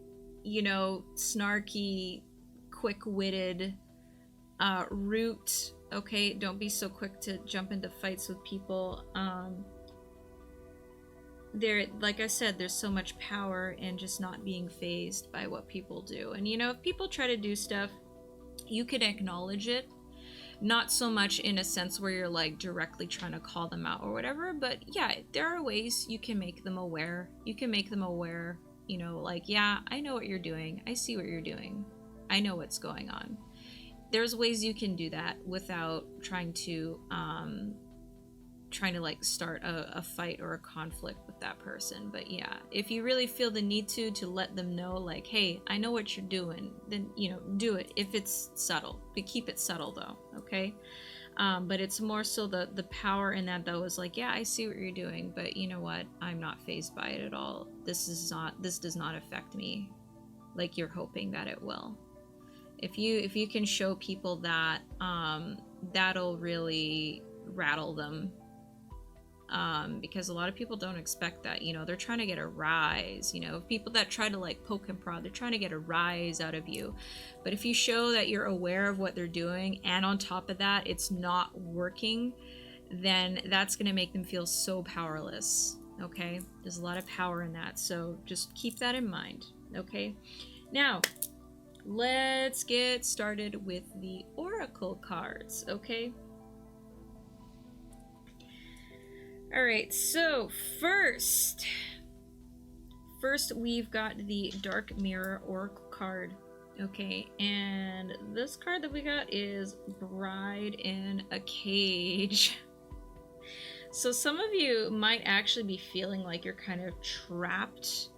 you know, snarky, quick-witted route, okay? Don't be so quick to jump into fights with people. Like I said, there's so much power in just not being fazed by what people do. And, you know, if people try to do stuff, you can acknowledge it. Not so much in a sense where you're like directly trying to call them out or whatever, but yeah, there are ways you can make them aware. You can make them aware, you know, like, yeah, I know what you're doing. I see what you're doing. I know what's going on. There's ways you can do that without trying to like start a fight or a conflict with that person. But yeah, if you really feel the need to let them know, like, hey, I know what you're doing, then, you know, do it if it's subtle. But keep it subtle though, okay? But it's more so the power in that though is like, yeah, I see what you're doing, but you know what? I'm not fazed by it at all. This does not affect me like you're hoping that it will. If you can show people that, that'll really rattle them. Because a lot of people don't expect that, you know, they're trying to get a rise, you know, people that try to like poke and prod, they're trying to get a rise out of you. But if you show that you're aware of what they're doing, and on top of that, it's not working, then that's going to make them feel so powerless, okay? There's a lot of power in that, so just keep that in mind, okay? Now, let's get started with the Oracle cards, okay? All right, so first we've got the Dark Mirror Oracle card. Okay, and this card that we got is Bride in a Cage. So some of you might actually be feeling like you're kind of trapped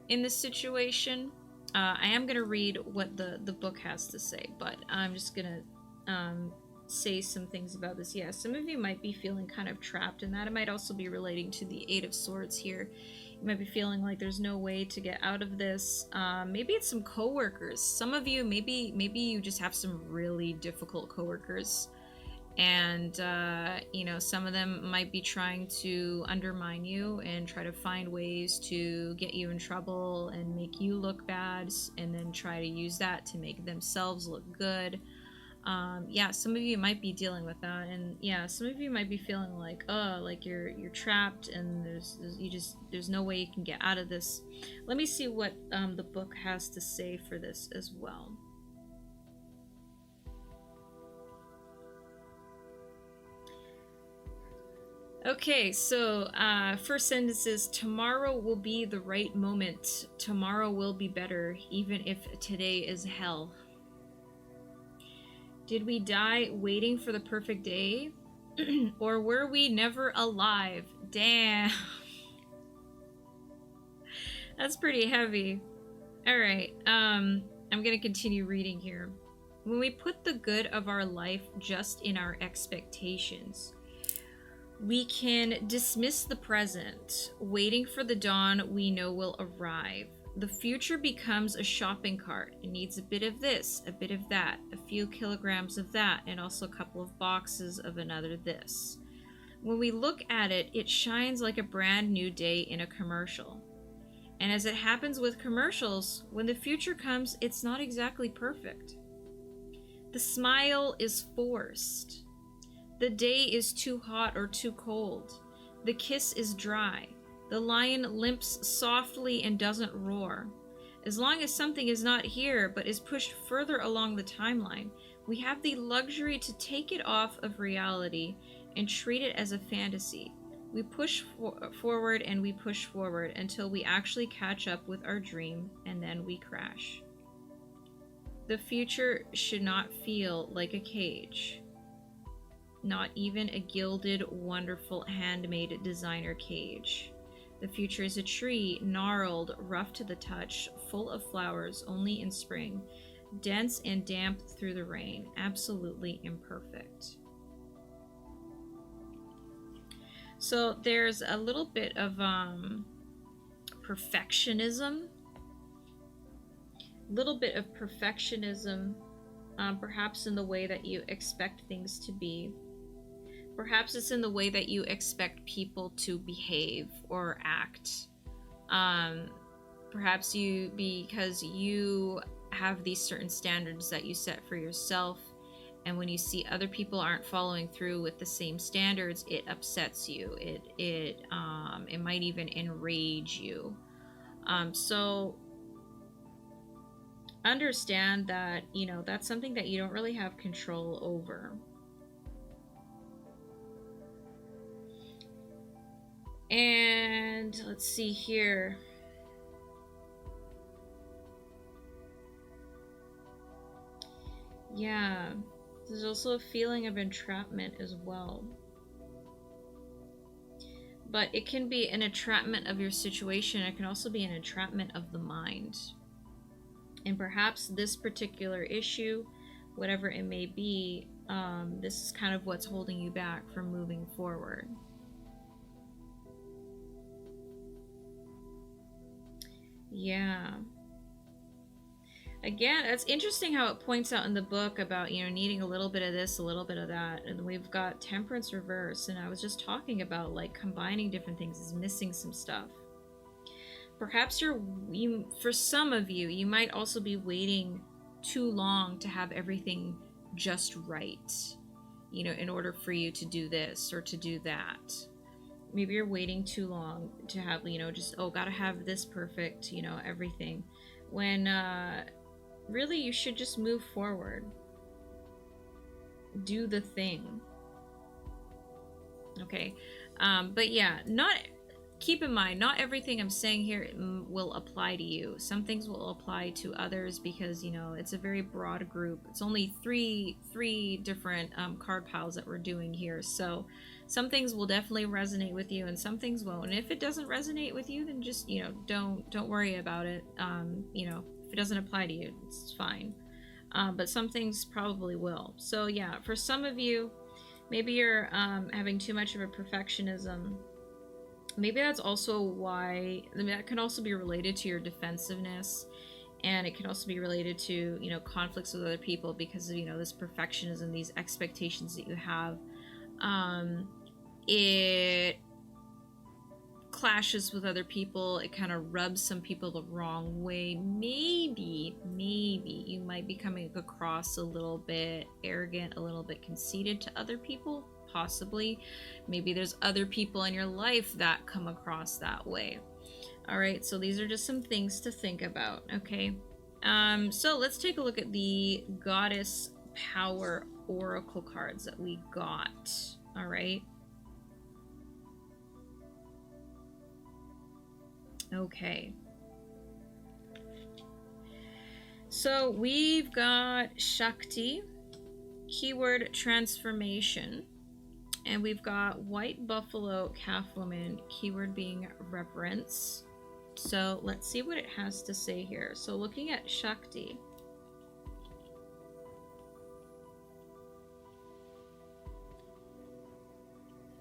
in this situation. I am going to read what the book has to say, but I'm just going to say some things about this. Yeah, some of you might be feeling kind of trapped in that. It might also be relating to the Eight of Swords here. You might be feeling like there's no way to get out of this. Maybe it's some coworkers. Some of you, maybe you just have some really difficult coworkers. And, you know, some of them might be trying to undermine you and try to find ways to get you in trouble and make you look bad, and then try to use that to make themselves look good. Yeah, some of you might be dealing with that, and yeah, some of you might be feeling like, oh, like you're trapped, and there's no way you can get out of this. Let me see what the book has to say for this as well. Okay, so first sentence is, tomorrow will be the right moment. Tomorrow will be better, even if today is hell. Did we die waiting for the perfect day? Or were we never alive? Damn. That's pretty heavy. Alright, I'm gonna continue reading here. When we put the good of our life just in our expectations, we can dismiss the present, waiting for the dawn we know will arrive. The future becomes a shopping cart. It needs a bit of this, a bit of that, a few kilograms of that, and also a couple of boxes of another this. When we look at it, it shines like a brand new day in a commercial. And as it happens with commercials, when the future comes, it's not exactly perfect. The smile is forced. The day is too hot or too cold. The kiss is dry. The lion limps softly and doesn't roar. As long as something is not here but is pushed further along the timeline, we have the luxury to take it off of reality and treat it as a fantasy. We push forward and we push forward until we actually catch up with our dream, and then we crash. The future should not feel like a cage. Not even a gilded, wonderful, handmade designer cage. The future is a tree, gnarled, rough to the touch, full of flowers only in spring, dense and damp through the rain, absolutely imperfect. So there's a little bit of perfectionism. Perhaps in the way that you expect things to be. Perhaps it's in the way that you expect people to behave or act. Perhaps because you have these certain standards that you set for yourself, and when you see other people aren't following through with the same standards, it upsets you. It might even enrage you. So understand that, you know, that's something that you don't really have control over. And let's see here. Yeah, there's also a feeling of entrapment as well. But it can be an entrapment of your situation. It can also be an entrapment of the mind. And perhaps this particular issue, whatever it may be, this is kind of what's holding you back from moving forward. Yeah. Again, it's interesting how it points out in the book about, you know, needing a little bit of this, a little bit of that. And we've got Temperance reverse. And I was just talking about, like, combining different things is missing some stuff. Perhaps for some of you, you might also be waiting too long to have everything just right, you know, in order for you to do this or to do that. Maybe you're waiting too long to have, you know, just, oh, gotta have this perfect, you know, everything. When really you should just move forward. Do the thing. Okay. But yeah, keep in mind, not everything I'm saying here will apply to you. Some things will apply to others because, you know, it's a very broad group. It's only three different card piles that we're doing here. So some things will definitely resonate with you and some things won't. And if it doesn't resonate with you, then just, you know, don't worry about it. You know, if it doesn't apply to you, it's fine. But some things probably will. So yeah, for some of you, maybe you're having too much of a perfectionism. Maybe that's also why, I mean, that can also be related to your defensiveness, and it can also be related to, you know, conflicts with other people because of, you know, this perfectionism, these expectations that you have. It clashes with other people. It kind of rubs some people the wrong way. Maybe you might be coming across a little bit arrogant, a little bit conceited to other people. Possibly. Maybe there's other people in your life that come across that way. All right, so these are just some things to think about, okay? So let's take a look at the Goddess Power Oracle cards that we got, all right? Okay. So we've got Shakti, keyword transformation, and we've got White Buffalo Calf Woman, keyword being reverence. So let's see what it has to say here. So looking at Shakti,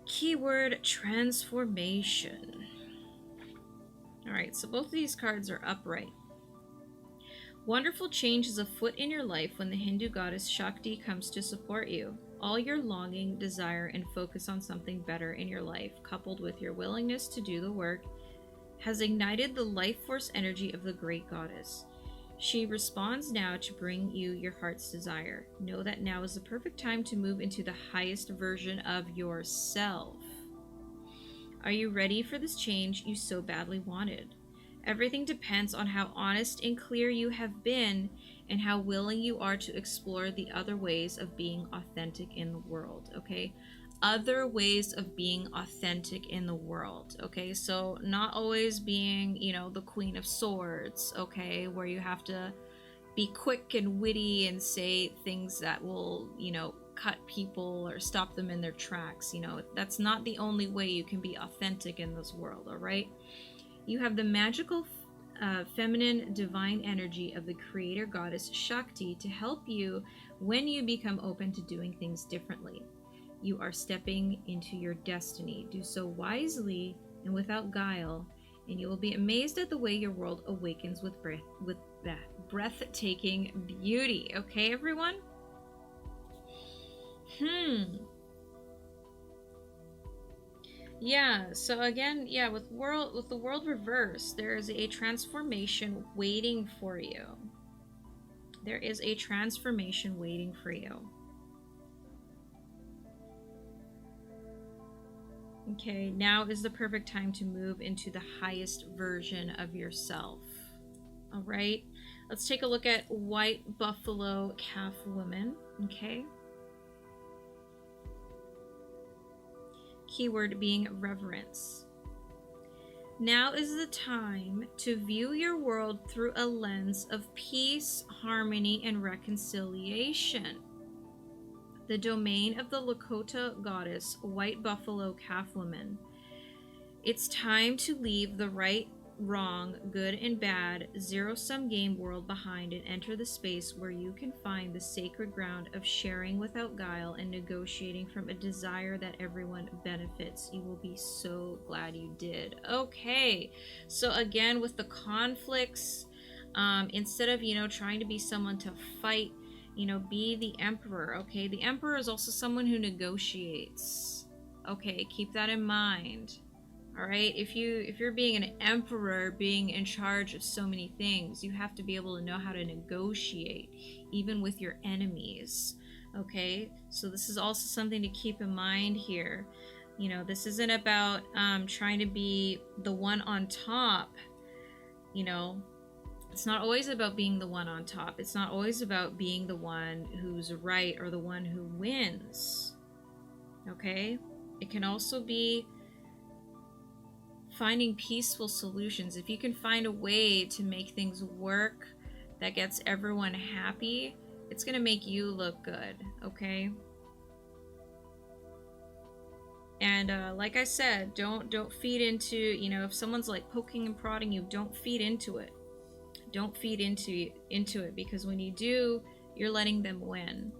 keyword transformation. All right, so both of these cards are upright. Wonderful change is afoot in your life when the Hindu goddess Shakti comes to support you. All your longing, desire, and focus on something better in your life, coupled with your willingness to do the work, has ignited the life force energy of the great goddess. She responds now to bring you your heart's desire. Know that now is the perfect time to move into the highest version of yourself. Are you ready for this change you so badly wanted? Everything depends on how honest and clear you have been and how willing you are to explore the other ways of being authentic in the world, okay? Other ways of being authentic in the world, okay? So not always being, you know, the Queen of Swords, okay? Where you have to be quick and witty and say things that will, you know, cut people or stop them in their tracks. You know, that's not the only way you can be authentic in this world, all right? You have the magical feminine divine energy of the creator goddess Shakti to help you when you become open to doing things differently. You are stepping into your destiny. Do so wisely and without guile, and you will be amazed at the way your world awakens with that breathtaking beauty. Okay, everyone? Yeah, so again, yeah, with the world reversed, there is a transformation waiting for you. There is a transformation waiting for you. Okay, now is the perfect time to move into the highest version of yourself. All right, let's take a look at White Buffalo Calf Woman. Okay. Keyword being reverence. Now is the time to view your world through a lens of peace, harmony, and reconciliation. The domain of the Lakota goddess, White Buffalo Calf Woman. It's time to leave the right, wrong, good and bad, zero-sum game world behind and enter the space where you can find the sacred ground of sharing without guile and negotiating from a desire that everyone benefits. You will be so glad you did. Okay, so again, with the conflicts, instead of, you know, trying to be someone to fight, you know, be the emperor. Okay, the emperor is also someone who negotiates. Okay, keep that in mind. All right, if you're being an emperor, being in charge of so many things, you have to be able to know how to negotiate, even with your enemies. Okay, so this is also something to keep in mind here. You know, this isn't about trying to be the one on top. You know, it's not always about being the one on top. It's not always about being the one who's right or the one who wins. Okay, it can also be finding peaceful solutions. If you can find a way to make things work that gets everyone happy, it's gonna make you look good, okay? And like I said, don't feed into, you know, if someone's like poking and prodding you, don't feed into it. Don't feed into it, because when you do, you're letting them win,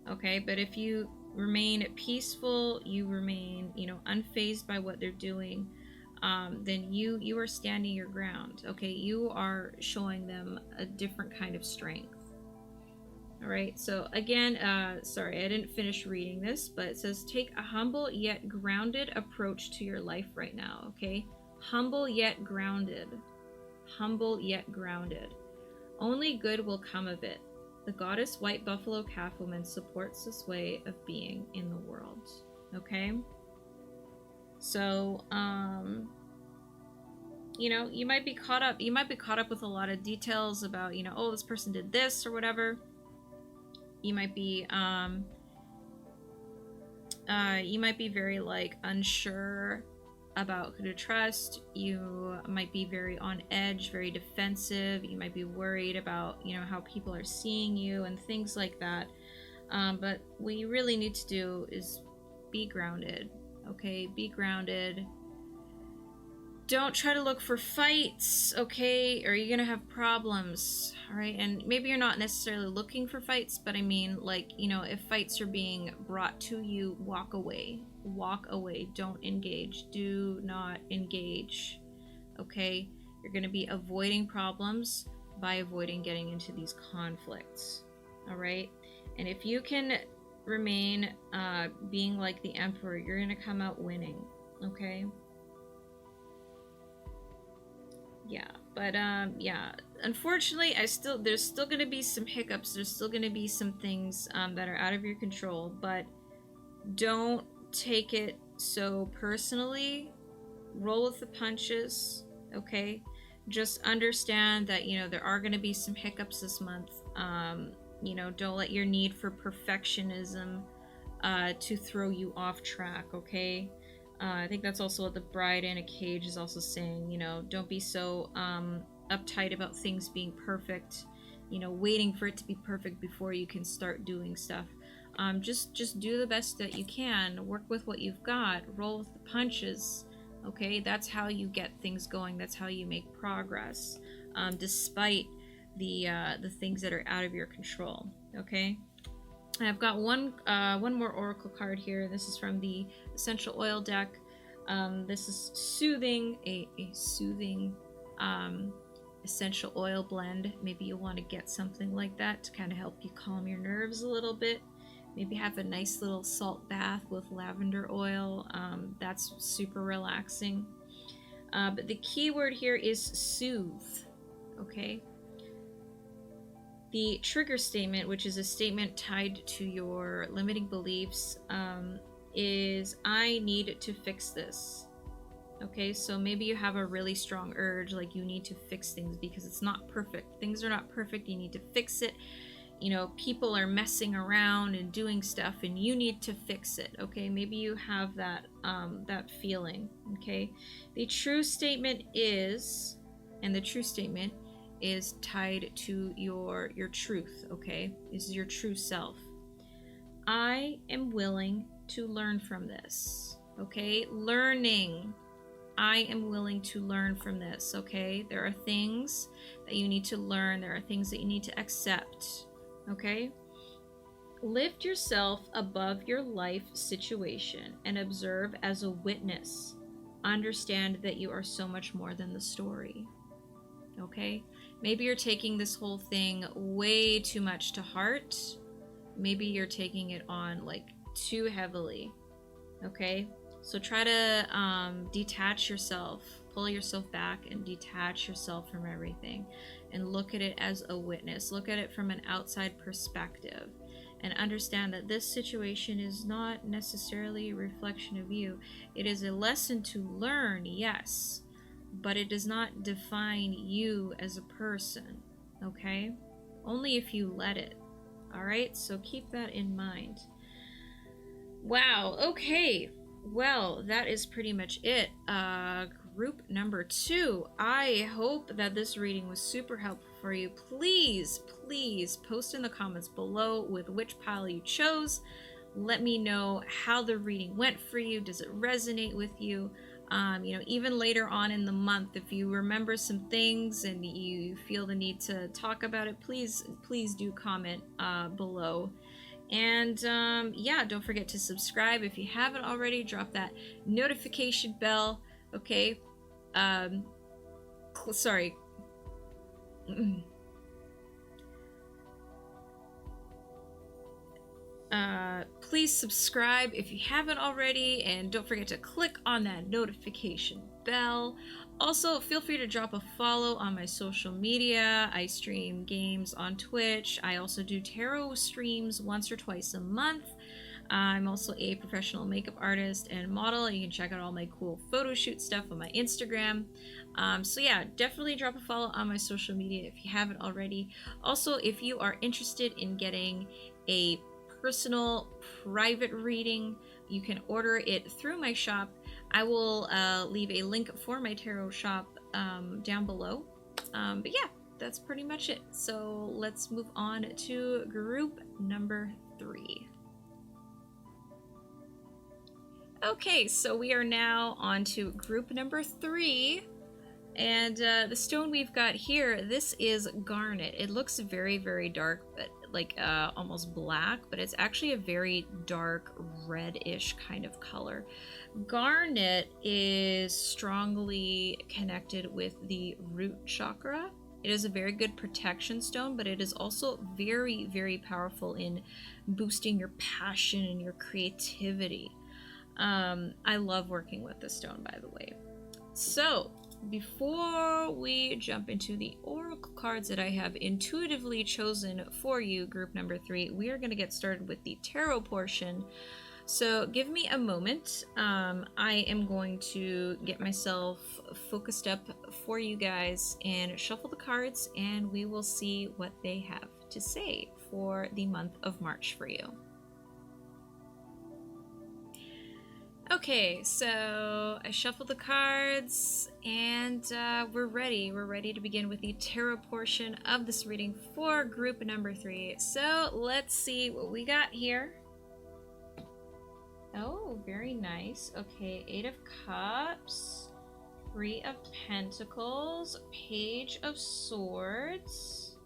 okay? But if you remain peaceful, you remain, you know, unfazed by what they're doing, then you are standing your ground, okay? You are showing them a different kind of strength. All right, so again, sorry, I didn't finish reading this, but it says, take a humble yet grounded approach to your life right now, okay? Humble yet grounded. Humble yet grounded. Only good will come of it. The goddess White Buffalo Calf Woman supports this way of being in the world, okay? So, you know, you might be caught up with a lot of details about, you know, oh, this person did this or whatever. You might be very like unsure about who to trust. You might be very on edge, very defensive. You might be worried about, you know, how people are seeing you and things like that. But what you really need to do is be grounded, okay? Be grounded. Don't try to look for fights, okay? Or you're gonna have problems, all right? And maybe you're not necessarily looking for fights, but I mean, like, you know, if fights are being brought to you, walk away. Walk away. Don't engage. Do not engage, okay? You're gonna be avoiding problems by avoiding getting into these conflicts, all right? And if you can remain being like the Emperor, you're gonna come out winning, okay? Yeah, but yeah, unfortunately, there's still gonna be some hiccups. There's still gonna be some things that are out of your control, but don't take it so personally. Roll with the punches, okay? Just understand that, you know, there are gonna be some hiccups this month. You know, don't let your need for perfectionism to throw you off track, okay? I think that's also what the Bride in a Cage is also saying, you know, don't be so uptight about things being perfect, you know, waiting for it to be perfect before you can start doing stuff. Just do the best that you can, work with what you've got, roll with the punches, okay? That's how you get things going, that's how you make progress, despite the things that are out of your control, okay? I've got one more oracle card here. This is from the essential oil deck. This is soothing, a soothing essential oil blend. Maybe you want to get something like that to kind of help you calm your nerves a little bit. Maybe have a nice little salt bath with lavender oil. That's super relaxing. But the key word here is soothe, okay? The trigger statement, which is a statement tied to your limiting beliefs, is I need to fix this. Okay, so maybe you have a really strong urge, like you need to fix things because it's not perfect. Things are not perfect, you need to fix it. You know, people are messing around and doing stuff and you need to fix it, okay? Maybe you have that feeling, okay? The true statement is, and the true statement is tied to your truth, okay? This is your true self. I am willing to learn from this, okay? Learning. I am willing to learn from this, okay? There are things that you need to learn. There are things that you need to accept, okay? Lift yourself above your life situation and observe as a witness. Understand that you are so much more than the story, okay? Maybe you're taking this whole thing way too much to heart. Maybe you're taking it on like too heavily, okay? So try to detach yourself, pull yourself back and detach yourself from everything and look at it as a witness. Look at it from an outside perspective and understand that this situation is not necessarily a reflection of you. It is a lesson to learn, yes, but it does not define you as a person, okay? Only if you let it, all right? So keep that in mind. Wow, okay. Well, that is pretty much it. group number 2. I hope that this reading was super helpful for you. Please post in the comments below with which pile you chose. Let me know how the reading went for you. Does it resonate with you? Even later on in the month, if you remember some things and you feel the need to talk about it, please do comment below. And yeah, don't forget to subscribe if you haven't already. Drop that notification bell. Okay. Sorry. Please subscribe if you haven't already, and don't forget to click on that notification bell. Also, feel free to drop a follow on my social media. I stream games on Twitch. I also do tarot streams once or twice a month. I'm also a professional makeup artist and model. You can check out all my cool photo shoot stuff on my Instagram. So yeah, definitely drop a follow on my social media if you haven't already. Also, if you are interested in getting a personal private reading, you can order it through my shop. I will leave a link for my tarot shop down below. But yeah, that's pretty much it. So let's move on to group number 3. Okay, so we are now on to group number 3. And the stone we've got here, this is garnet. It looks very, very dark, but like almost black, but it's actually a very dark reddish kind of color. Garnet is strongly connected with the root chakra. It is a very good protection stone, but it is also very, very powerful in boosting your passion and your creativity. I love working with this stone, by the way. So before we jump into the oracle cards that I have intuitively chosen for you, group number 3, we are going to get started with the tarot portion. So give me a moment. I am going to get myself focused up for you guys and shuffle the cards, and we will see what they have to say for the month of March for you. Okay, so I shuffled the cards, and we're ready. We're ready to begin with the tarot portion of this reading for group number 3. So let's see what we got here. Oh, very nice. Okay, 8 of Cups, 3 of Pentacles, Page of Swords,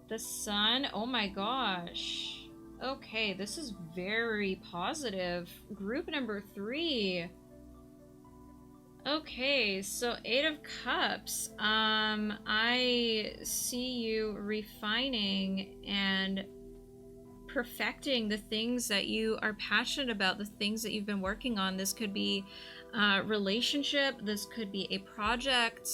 the Sun. Oh my gosh. Okay, this is very positive. Group number 3. Okay, so 8 of Cups. I see you refining and perfecting the things that you are passionate about, the things that you've been working on. This could be a relationship, this could be a project.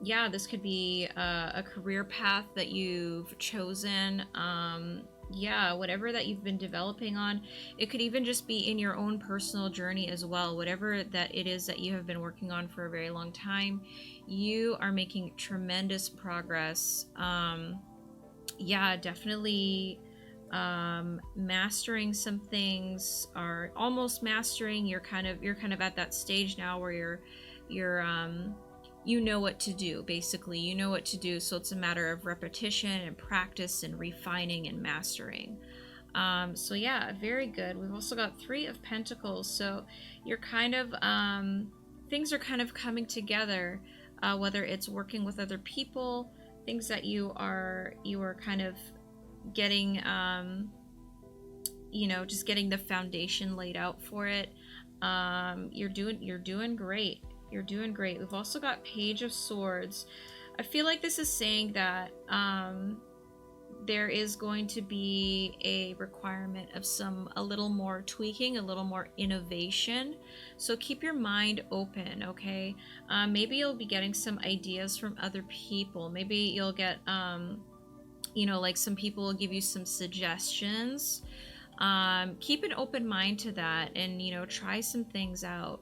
Yeah, this could be a career path that you've chosen. Yeah, whatever that you've been developing on. It could even just be in your own personal journey as well. Whatever that it is that you have been working on for a very long time, you are making tremendous progress. Yeah, definitely mastering some things, or almost mastering. You're kind of at that stage now where you're you know what to do. Basically, you know what to do, so it's a matter of repetition and practice and refining and mastering. So yeah, very good. We've also got 3 of Pentacles, so you're kind of things are kind of coming together, whether it's working with other people, things that you are kind of getting just getting the foundation laid out for it. You're doing great. You're doing great. We've also got Page of Swords. I feel like this is saying that there is going to be a requirement of a little more tweaking, a little more innovation. So keep your mind open, okay? Maybe you'll be getting some ideas from other people. Maybe you'll get, like some people will give you some suggestions. Keep an open mind to that, and, try some things out.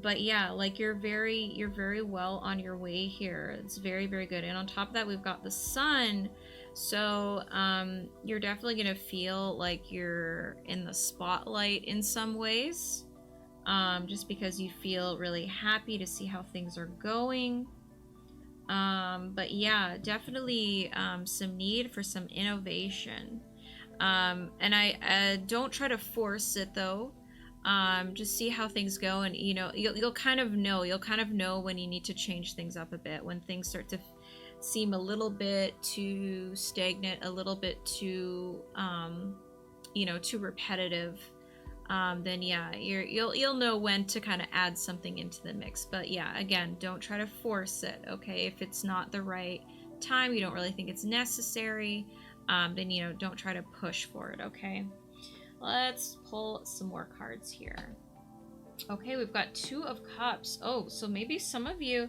But yeah, like you're very well on your way here. It's very, very good. And on top of that, we've got the Sun. So you're definitely going to feel like you're in the spotlight in some ways, just because you feel really happy to see how things are going. But yeah, definitely some need for some innovation. And I don't try to force it though. Just see how things go, and you'll kind of know when you need to change things up a bit, when things start to seem a little bit too stagnant, a little bit too too repetitive. Then yeah, you'll know when to kind of add something into the mix. But yeah, again, don't try to force it. Okay, if it's not the right time, you don't really think it's necessary, then don't try to push for it. Okay, let's pull some more cards here. Okay, we've got Two of Cups. Oh, so maybe some of you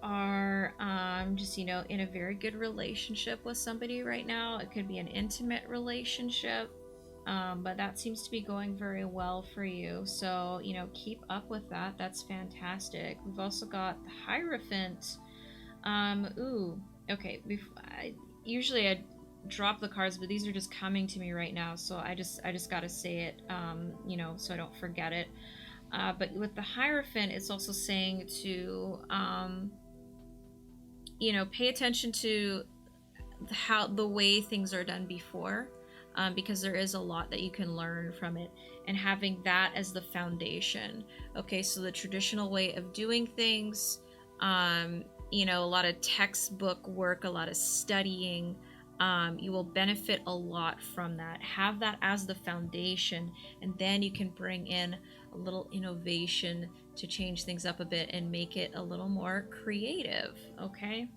are just in a very good relationship with somebody right now. It could be an intimate relationship, but that seems to be going very well for you. So keep up with that. That's fantastic. We've also got the Hierophant. Ooh, okay. Usually I drop the cards, but these are just coming to me right now, so I just gotta say it, so I don't forget it. But with the Hierophant, it's also saying to pay attention to how the way things are done before, because there is a lot that you can learn from it, and having that as the foundation. Okay, so the traditional way of doing things, a lot of textbook work, a lot of studying, you will benefit a lot from that. Have that as the foundation, and then you can bring in a little innovation to change things up a bit and make it a little more creative. Okay.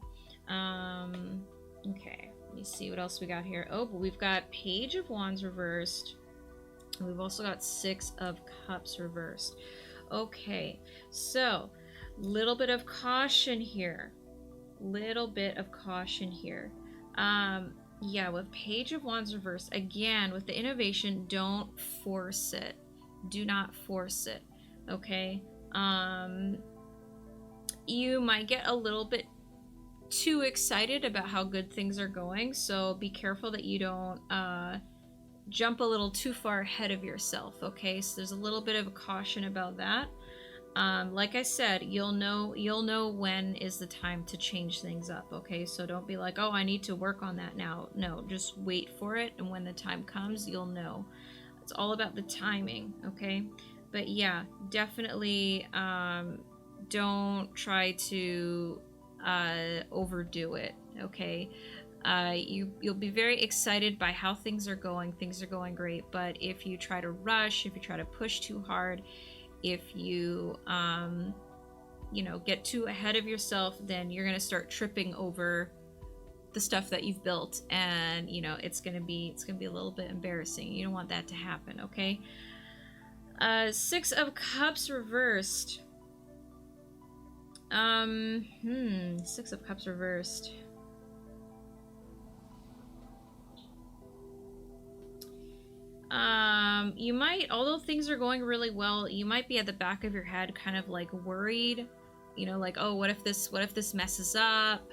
Okay, let me see what else we got here. Oh, but we've got Page of Wands reversed, and we've also got Six of Cups reversed. Okay, so little bit of caution here. Yeah, with Page of Wands reversed, again, with the innovation, don't force it. Do not force it, okay? You might get a little bit too excited about how good things are going, so be careful that you don't jump a little too far ahead of yourself, okay? So there's a little bit of a caution about that. Like I said, you'll know when is the time to change things up, okay? So don't be like, oh, I need to work on that now. No, just wait for it, and when the time comes, you'll know. It's all about the timing, okay? But yeah, definitely don't try to overdo it, okay? You'll be very excited by how things are going. Things are going great, but if you try to rush, if you try to push too hard, if you get too ahead of yourself, then you're going to start tripping over the stuff that you've built, and it's going to be a little bit embarrassing. You don't want that to happen, okay? Six of Cups reversed. Six of Cups reversed. You might, although things are going really well, you might be at the back of your head kind of like worried, like, oh, what if this messes up?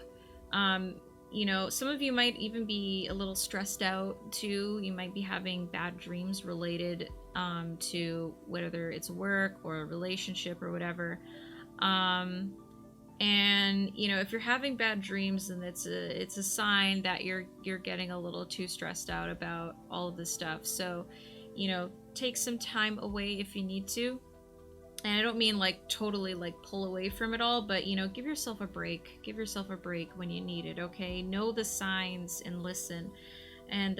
Some of you might even be a little stressed out too. You might be having bad dreams related to whether it's work or a relationship or whatever. And if you're having bad dreams, then it's a sign that you're getting a little too stressed out about all of this stuff. So take some time away if you need to. And I don't mean like totally like pull away from it all, but give yourself a break. Give yourself a break when you need it, okay? Know the signs and listen. And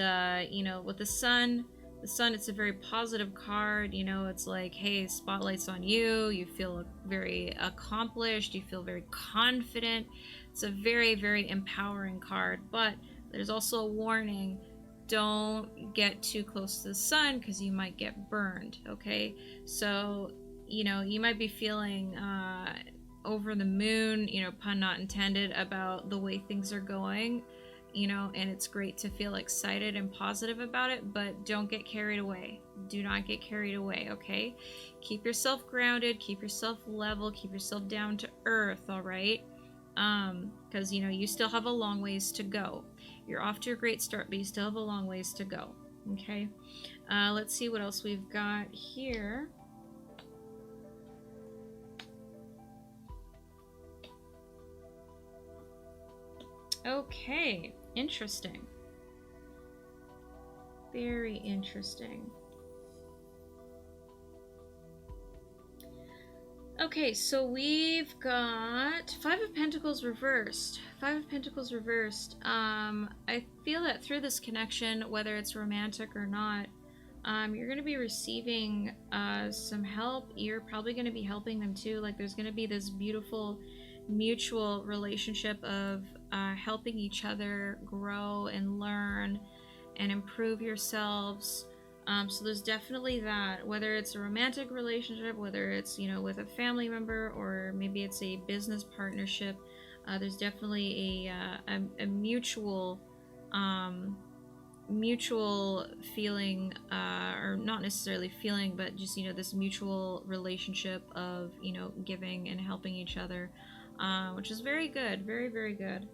with the sun, it's a very positive card. It's like, hey, spotlight's on you. You feel very accomplished. You feel very confident. It's a very, very empowering card. But there's also a warning. Don't get too close to the sun because you might get burned, okay? So, you might be feeling over the moon, pun not intended, about the way things are going. And it's great to feel excited and positive about it, but don't get carried away. Do not get carried away, okay? Keep yourself grounded, keep yourself level, keep yourself down to earth, all right? because you know you still have a long ways to go. You're off to a great start, but you still have a long ways to go. Okay, let's see what else we've got here. Okay, interesting. Very interesting. Okay, so we've got Five of Pentacles reversed. Five of Pentacles reversed. I feel that through this connection, whether it's romantic or not, you're going to be receiving some help. You're probably going to be helping them too. Like there's going to be this beautiful mutual relationship of helping each other grow and learn and improve yourselves. So there's definitely that, whether it's a romantic relationship, whether it's, you know, with a family member, or maybe it's a business partnership. There's definitely a mutual feeling, or not necessarily feeling, but just, you know, this mutual relationship of, you know, giving and helping each other, which is very good, very, very good.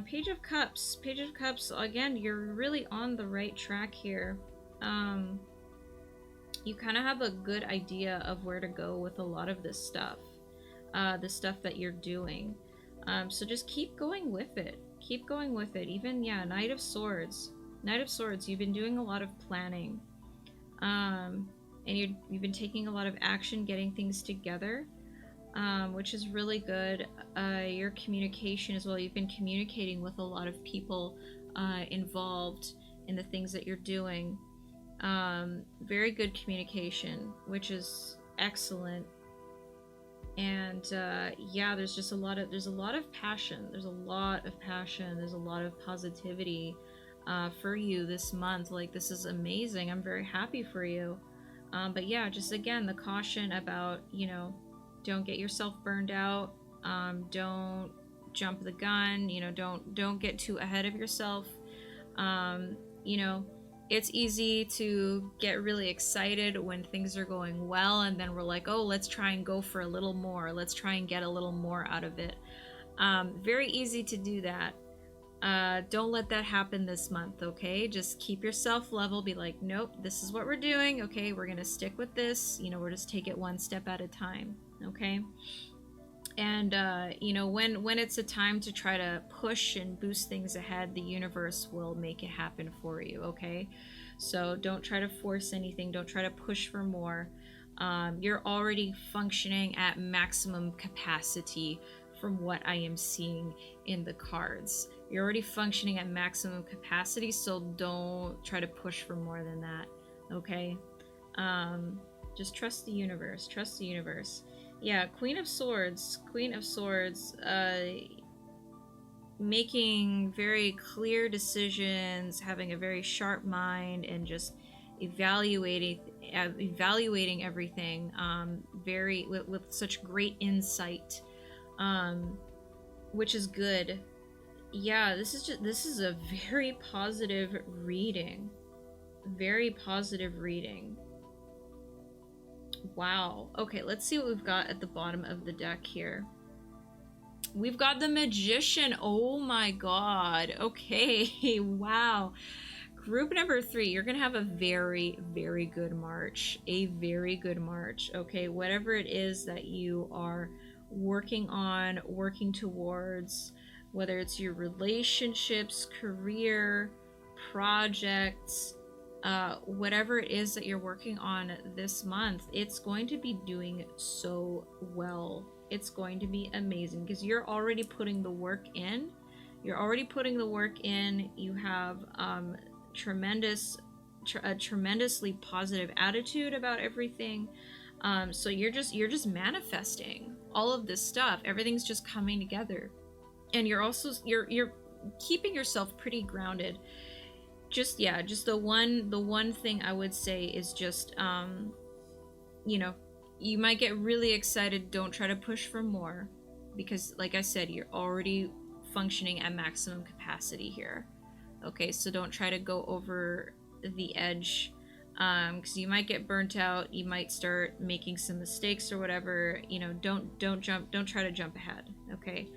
Page of Cups. Page of Cups, again, you're really on the right track here. You kind of have a good idea of where to go with a lot of this stuff, the stuff that you're doing. So just keep going with it. Keep going with it. Even, yeah, Knight of Swords. Knight of Swords, you've been doing a lot of planning. And you've been taking a lot of action, getting things together, which is really good. Your communication as well. You've been communicating with a lot of people involved in the things that you're doing. Very good communication, which is excellent. And yeah, there's just a lot of passion. There's a lot of passion. There's a lot of positivity for you this month. Like, this is amazing. I'm very happy for you. But yeah, just again, the caution about, you know, don't get yourself burned out. Don't jump the gun. You know, don't get too ahead of yourself. You know, it's easy to get really excited when things are going well, and then we're like, oh, let's try and go for a little more. Let's try and get a little more out of it. Very easy to do that. Don't let that happen this month, okay? Just keep yourself level. Be like, nope, this is what we're doing. Okay, we're gonna stick with this. You know, we're just take it one step at a time, okay? And you know, when it's a time to try to push and boost things ahead, the universe will make it happen for you, okay? So don't try to force anything. Don't try to push for more. You're already functioning at maximum capacity from what I am seeing in the cards. You're already functioning at maximum capacity, so don't try to push for more than that, okay? Just trust the universe. Trust the universe. Yeah, Queen of Swords, making very clear decisions, having a very sharp mind, and just evaluating everything, very with such great insight, which is good. Yeah, this is a very positive reading. Very positive reading. Wow. Okay, let's see what we've got at the bottom of the deck here. We've got the Magician. Oh my god. Okay, wow. Group number 3, you're gonna have a very, very good March. A very good March. Okay, whatever it is that you are working on, working towards, whether it's your relationships, career, projects, whatever it is that you're working on this month, it's going to be doing so well. It's going to be amazing because you're already putting the work in. You're already putting the work in. You have a tremendously positive attitude about everything. So you're just manifesting all of this stuff. Everything's just coming together, and you're keeping yourself pretty grounded. Just the one thing I would say is just you know, you might get really excited. Don't try to push for more, because like I said, you're already functioning at maximum capacity here. Okay, so don't try to go over the edge, because you might get burnt out. You might start making some mistakes or whatever. You know, don't try to jump ahead. Okay,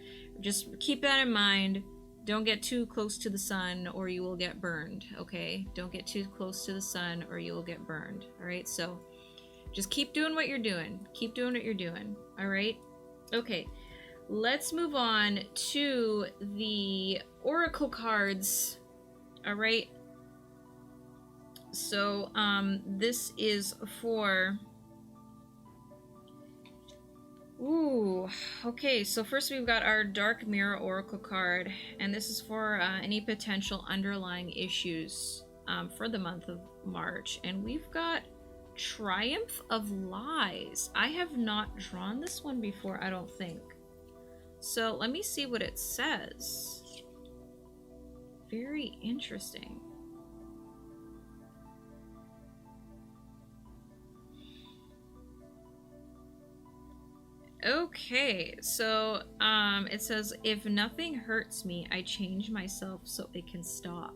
Just keep that in mind. Don't get too close to the sun or you will get burned, okay? Don't get too close to the sun or you will get burned, all right? So just keep doing what you're doing. Keep doing what you're doing, all right? Okay, let's move on to the oracle cards, all right? So this is for... Ooh, okay, so first we've got our Dark Mirror Oracle card, and this is for any potential underlying issues for the month of March. And we've got Triumph of Lies. I have not drawn this one before, I don't think. So let me see what it says. Very interesting. Okay, so it says, if nothing hurts me, I change myself so it can stop.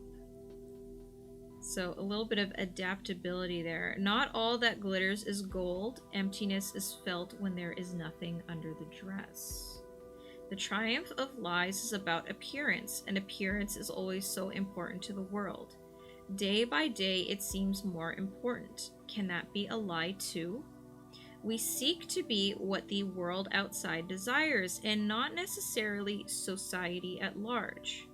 So a little bit of adaptability there. Not all that glitters is gold. Emptiness is felt when there is nothing under the dress. The triumph of lies is about appearance, and appearance is always so important to the world. Day by day, it seems more important. Can that be a lie too? We seek to be what the world outside desires, and not necessarily society at large.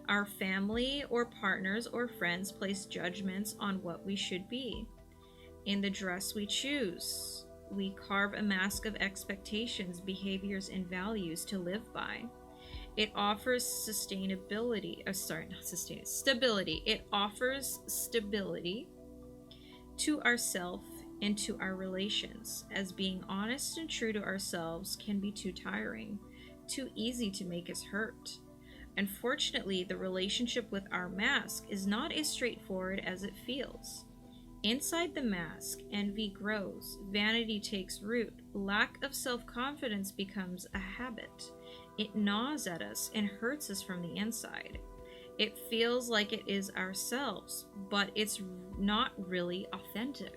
Our family or partners or friends place judgments on what we should be. In the dress we choose, we carve a mask of expectations, behaviors, and values to live by. It offers stability. It offers stability to ourselves and to our relations, as being honest and true to ourselves can be too tiring, too easy to make us hurt. Unfortunately, the relationship with our mask is not as straightforward as it feels. Inside the mask, envy grows, vanity takes root, lack of self-confidence becomes a habit. It gnaws at us and hurts us from the inside. It feels like it is ourselves, but it's not really authentic.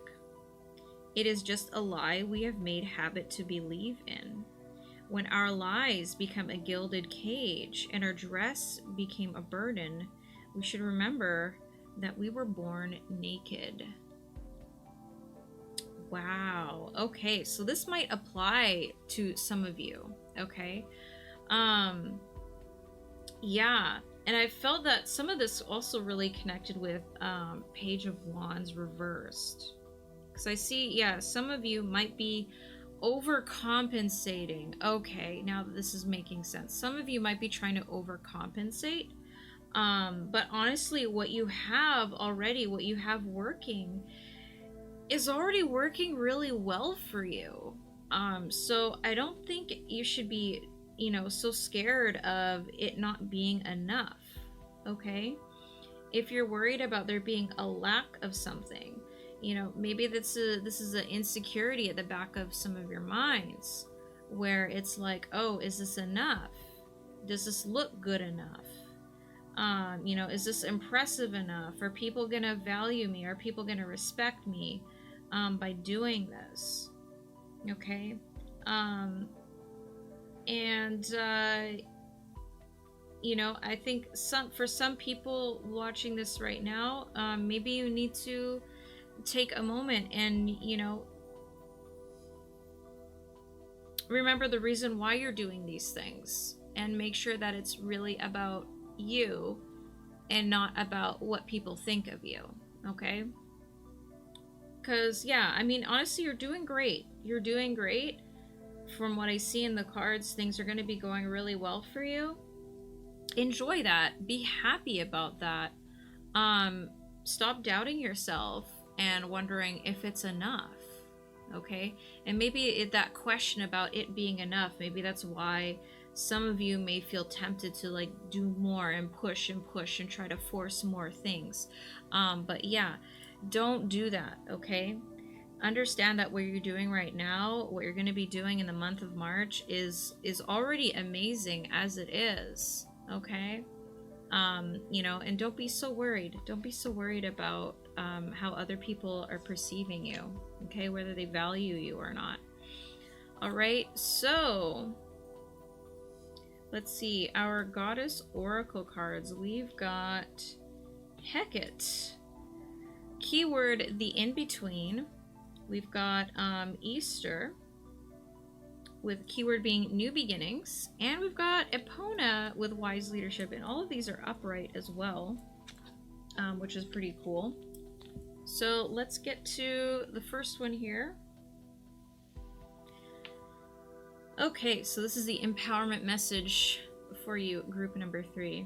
It is just a lie we have made habit to believe in. When our lies become a gilded cage and our dress became a burden, we should remember that we were born naked. Wow. Okay, so this might apply to some of you, okay? Yeah, and I felt that some of this also really connected with Page of Wands reversed. Because I see, yeah, some of you might be overcompensating. Okay, now this is making sense. Some of you might be trying to overcompensate. But honestly, what you have already, what you have working, is already working really well for you. So I don't think you should be, so scared of it not being enough. Okay? If you're worried about there being a lack of something, maybe this is an insecurity at the back of some of your minds, where it's like, oh, is this enough? Does this look good enough? Is this impressive enough? Are people gonna value me? Are people gonna respect me by doing this? Okay, I think for some people watching this right now, maybe you need to take a moment and remember the reason why you're doing these things, and make sure that it's really about you and not about what people think of you. Okay, because honestly, you're doing great. From what I see in the cards, things are going to be going really well for you. Enjoy that. Be happy about that. Stop doubting yourself and wondering if it's enough. Okay, and maybe that question about it being enough, maybe that's why some of you may feel tempted to do more and push and try to force more things. But yeah, don't do that. Okay, understand that what you're doing right now, what you're going to be doing in the month of March is already amazing as it is. Okay, and don't be so worried. Don't be so worried about how other people are perceiving you, okay, whether they value you or not. All right, so Let's see, our goddess oracle cards. We've got Hecate. Keyword, the in-between. We've got Easter, with keyword being new beginnings. And we've got Epona with wise leadership. And all of these are upright as well, which is pretty cool. So let's get to the first one here. Okay, so this is the empowerment message for you, group number 3.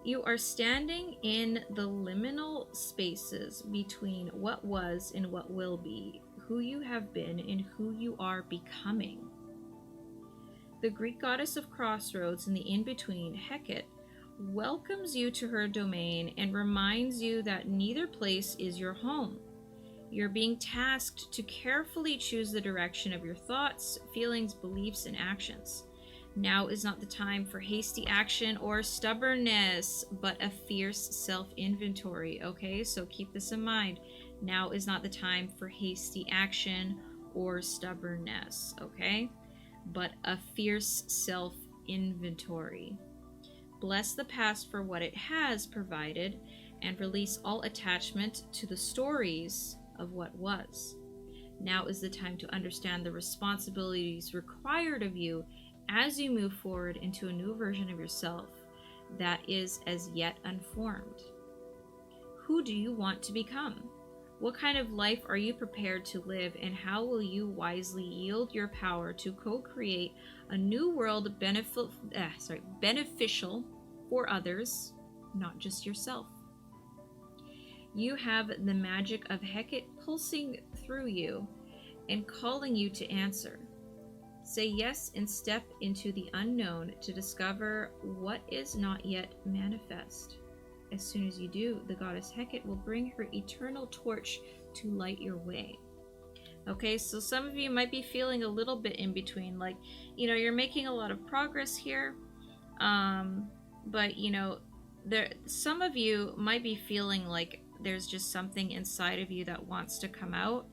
You are standing in the liminal spaces between what was and what will be, who you have been and who you are becoming. The Greek goddess of crossroads and the in-between, Hecate, welcomes you to her domain and reminds you that neither place is your home. You're being tasked to carefully choose the direction of your thoughts, feelings, beliefs, and actions. Now is not the time for hasty action or stubbornness, but a fierce self-inventory, okay? So keep this in mind. Now is not the time for hasty action or stubbornness, okay? But a fierce self-inventory. Bless the past for what it has provided and release all attachment to the stories of what was. Now is the time to understand the responsibilities required of you as you move forward into a new version of yourself that is as yet unformed. Who do you want to become? What kind of life are you prepared to live, and how will you wisely yield your power to co-create a new world beneficial for others, not just yourself? You have the magic of Hecate pulsing through you and calling you to answer. Say yes and step into the unknown to discover what is not yet manifest. As soon as you do, the goddess Hecate will bring her eternal torch to light your way. Okay, so some of you might be feeling a little bit in between, like, you know, you're making a lot of progress here, but you know, some of you might be feeling like there's just something inside of you that wants to come out.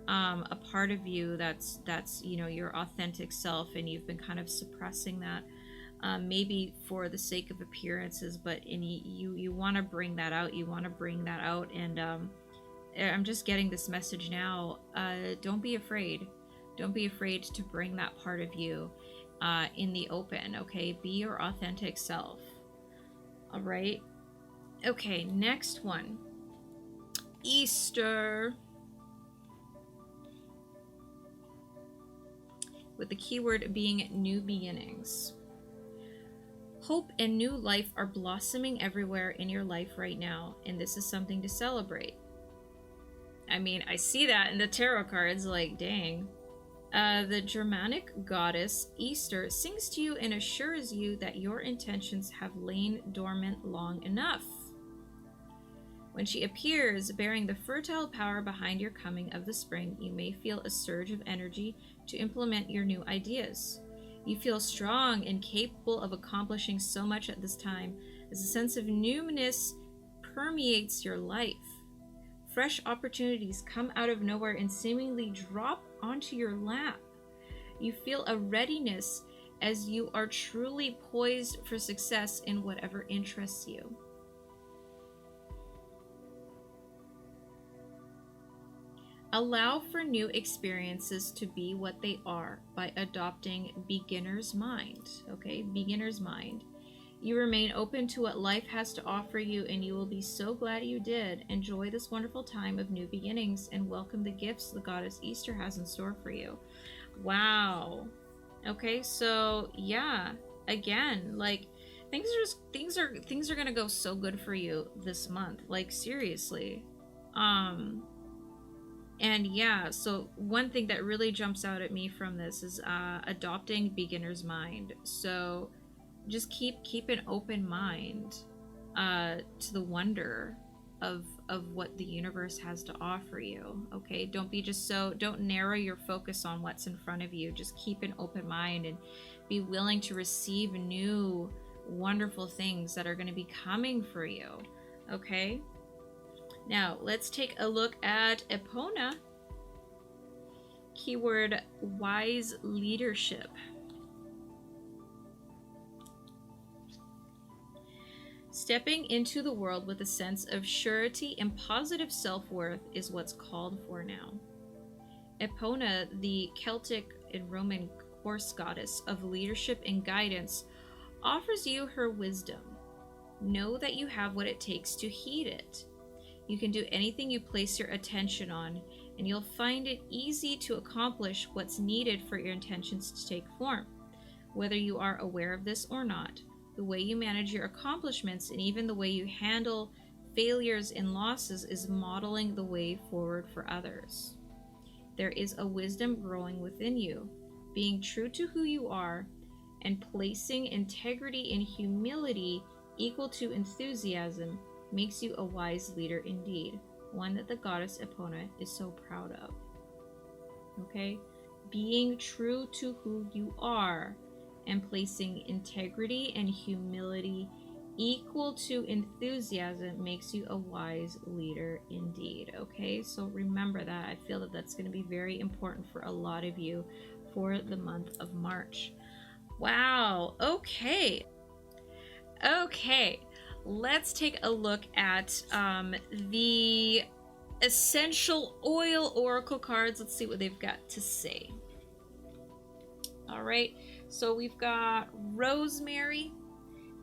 A part of you that's you know, your authentic self, and you've been kind of suppressing that, maybe for the sake of appearances, but you want to bring that out. And I'm just getting this message now. Don't be afraid. Don't be afraid to bring that part of you in the open. Okay, be your authentic self. All right. Okay, next one. Easter. With the keyword being new beginnings. Hope and new life are blossoming everywhere in your life right now, and this is something to celebrate. I mean, I see that in the tarot cards, like, dang. The Germanic goddess Easter sings to you and assures you that your intentions have lain dormant long enough. When she appears, bearing the fertile power behind your coming of the spring, you may feel a surge of energy to implement your new ideas. You feel strong and capable of accomplishing so much at this time, as a sense of newness permeates your life. Fresh opportunities come out of nowhere and seemingly drop onto your lap. You feel a readiness as you are truly poised for success in whatever interests you. Allow for new experiences to be what they are by adopting beginner's mind. Okay, beginner's mind. You remain open to what life has to offer you, and you will be so glad you did. Enjoy this wonderful time of new beginnings and welcome the gifts the goddess Easter has in store for you. Wow. Okay, so yeah, again, like, things are gonna go so good for you this month. Like, seriously. And yeah, so one thing that really jumps out at me from this is adopting beginner's mind. So just keep an open mind to the wonder of what the universe has to offer you. Okay, don't narrow your focus on what's in front of you. Just keep an open mind and be willing to receive new wonderful things that are going to be coming for you. Okay, now let's take a look at Epona. Keyword wise leadership. Stepping into the world with a sense of surety and positive self-worth is what's called for now. Epona, the Celtic and Roman horse goddess of leadership and guidance, offers you her wisdom. Know that you have what it takes to heed it. You can do anything you place your attention on, and you'll find it easy to accomplish what's needed for your intentions to take form. Whether you are aware of this or not, the way you manage your accomplishments and even the way you handle failures and losses is modeling the way forward for others. There is a wisdom growing within you. Being true to who you are and placing integrity and humility equal to enthusiasm makes you a wise leader indeed, one that the goddess Epona is so proud of. Okay? Being true to who you are and placing integrity and humility equal to enthusiasm makes you a wise leader indeed. Okay, so remember that. I feel that that's going to be very important for a lot of you for the month of March. Wow. Okay, let's take a look at the essential oil oracle cards. Let's see what they've got to say. All right, so we've got rosemary,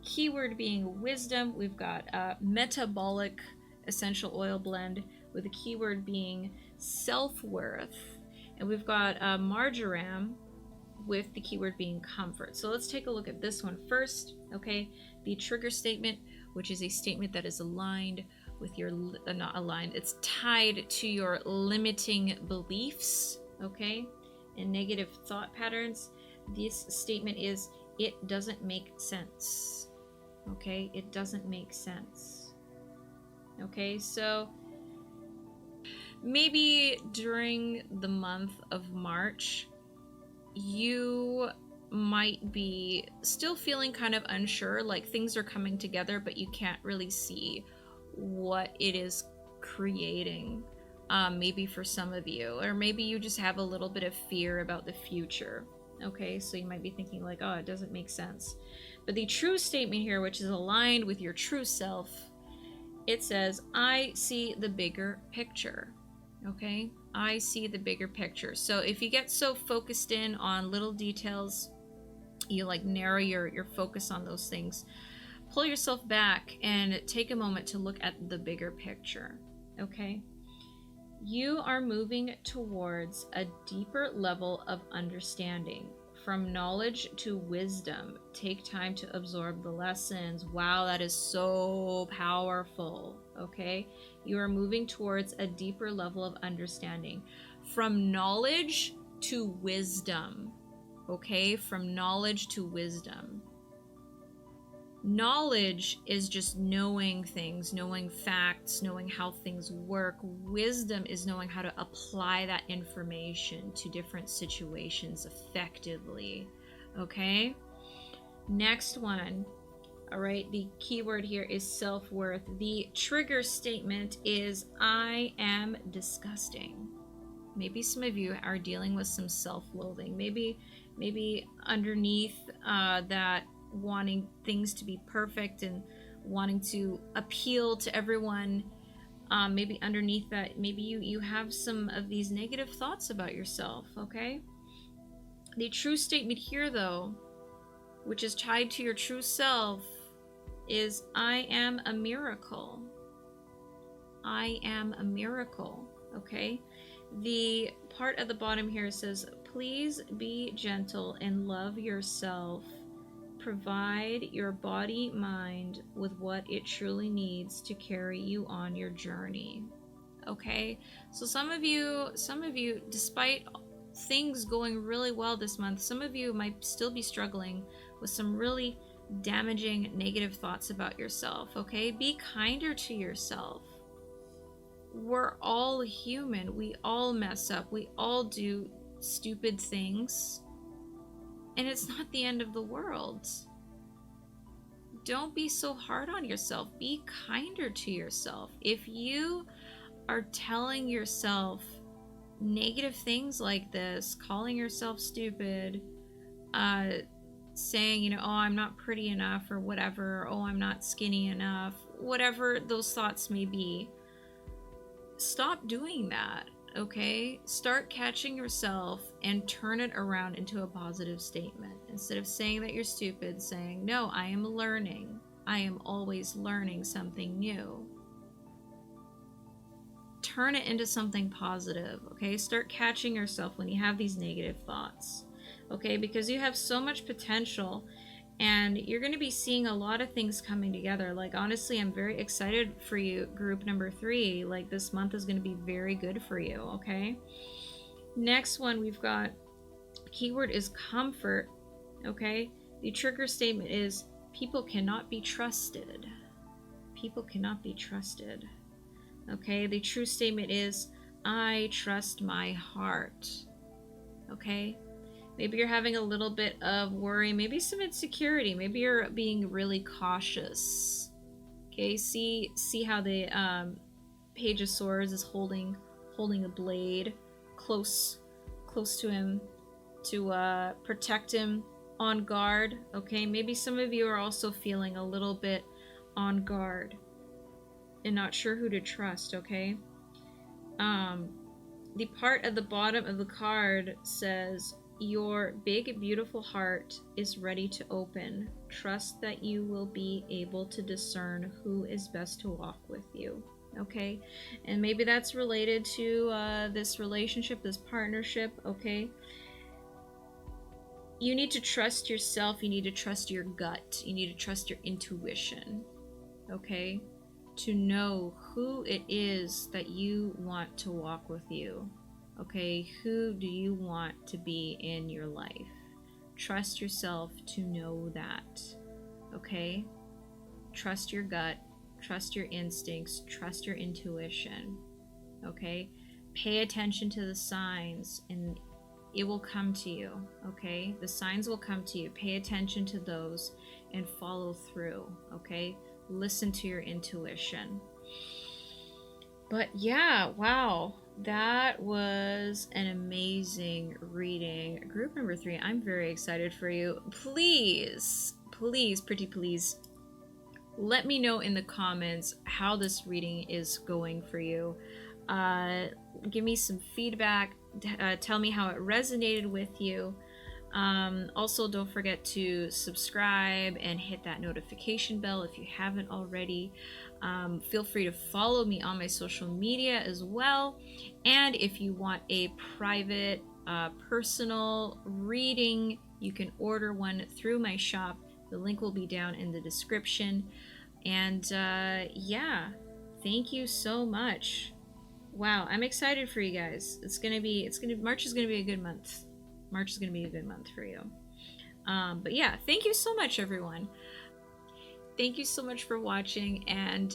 keyword being wisdom. We've got metabolic essential oil blend with the keyword being self-worth, and we've got marjoram with the keyword being comfort. So let's take a look at this one first. Okay, the trigger statement, which is a statement that is aligned with your not aligned, it's tied to your limiting beliefs, okay, and negative thought patterns. This statement is, it doesn't make sense. Okay, it doesn't make sense. Okay, so maybe during the month of March, you might be still feeling kind of unsure, like things are coming together, but you can't really see what it is creating. Maybe for some of you, or maybe you just have a little bit of fear about the future. Okay, so you might be thinking like, oh, it doesn't make sense. But the true statement here, which is aligned with your true self, it says, I see the bigger picture. Okay, I see the bigger picture. So if you get so focused in on little details, you like narrow your focus on those things, pull yourself back and take a moment to look at the bigger picture. Okay, you are moving towards a deeper level of understanding. From knowledge to wisdom, take time to absorb the lessons. Wow, that is so powerful. Okay, you are moving towards a deeper level of understanding. From knowledge to wisdom. Okay, from knowledge to wisdom. Knowledge is just knowing things, knowing facts, knowing how things work. Wisdom is knowing how to apply that information to different situations effectively. Okay? Next one. All right, the keyword here is self-worth. The trigger statement is, I am disgusting. Maybe some of you are dealing with some self-loathing. Maybe underneath that, wanting things to be perfect and wanting to appeal to everyone, maybe underneath that, maybe you have some of these negative thoughts about yourself. Okay, the true statement here though, which is tied to your true self, is I am a miracle. I am a miracle. Okay, the part at the bottom here says, please be gentle and love yourself. Provide your body, mind with what it truly needs to carry you on your journey. Okay, so some of you, despite things going really well this month, some of you might still be struggling with some really damaging negative thoughts about yourself. Okay, be kinder to yourself. We're all human. We all mess up. We all do stupid things. And it's not the end of the world. Don't be so hard on yourself. Be kinder to yourself. If you are telling yourself negative things like this, calling yourself stupid, saying, you know, oh, I'm not pretty enough or whatever, oh, I'm not skinny enough, whatever those thoughts may be, stop doing that, okay? Start catching yourself and turn it around into a positive statement. Instead of saying that you're stupid, saying, no, I am learning. I am always learning something new. Turn it into something positive, okay? Start catching yourself when you have these negative thoughts, okay? Because you have so much potential and you're going to be seeing a lot of things coming together. Like, honestly, I'm very excited for you, group number 3. Like, this month is going to be very good for you, okay? Next one, we've got, keyword is comfort, okay? The trigger statement is, people cannot be trusted. People cannot be trusted, okay? The true statement is, I trust my heart, okay? Maybe you're having a little bit of worry, maybe some insecurity, maybe you're being really cautious. Okay, see how the Page of Swords is holding a blade close to him to protect him, on guard. Okay, maybe some of you are also feeling a little bit on guard and not sure who to trust, okay? The part at the bottom of the card says, your big, beautiful heart is ready to open. Trust that you will be able to discern who is best to walk with you. Okay? And maybe that's related to this relationship, this partnership, okay? You need to trust yourself. You need to trust your gut. You need to trust your intuition, okay? To know who it is that you want to walk with you. Okay, who do you want to be in your life? Trust yourself to know that, okay? Trust your gut, trust your instincts, trust your intuition, okay? Pay attention to the signs and it will come to you, okay? The signs will come to you. Pay attention to those and follow through, okay? Listen to your intuition. But yeah, wow. That was an amazing reading. Group number 3, I'm very excited for you. Please, pretty please, let me know in the comments how this reading is going for you. Give me some feedback. Tell me how it resonated with you. Also, don't forget to subscribe and hit that notification bell if you haven't already. Feel free to follow me on my social media as well. And if you want a private, personal reading, you can order one through my shop. The link will be down in the description. And yeah, thank you so much. Wow, I'm excited for you guys. March is gonna be a good month. March is gonna be a good month for you. But yeah, thank you so much, everyone. Thank you so much for watching, and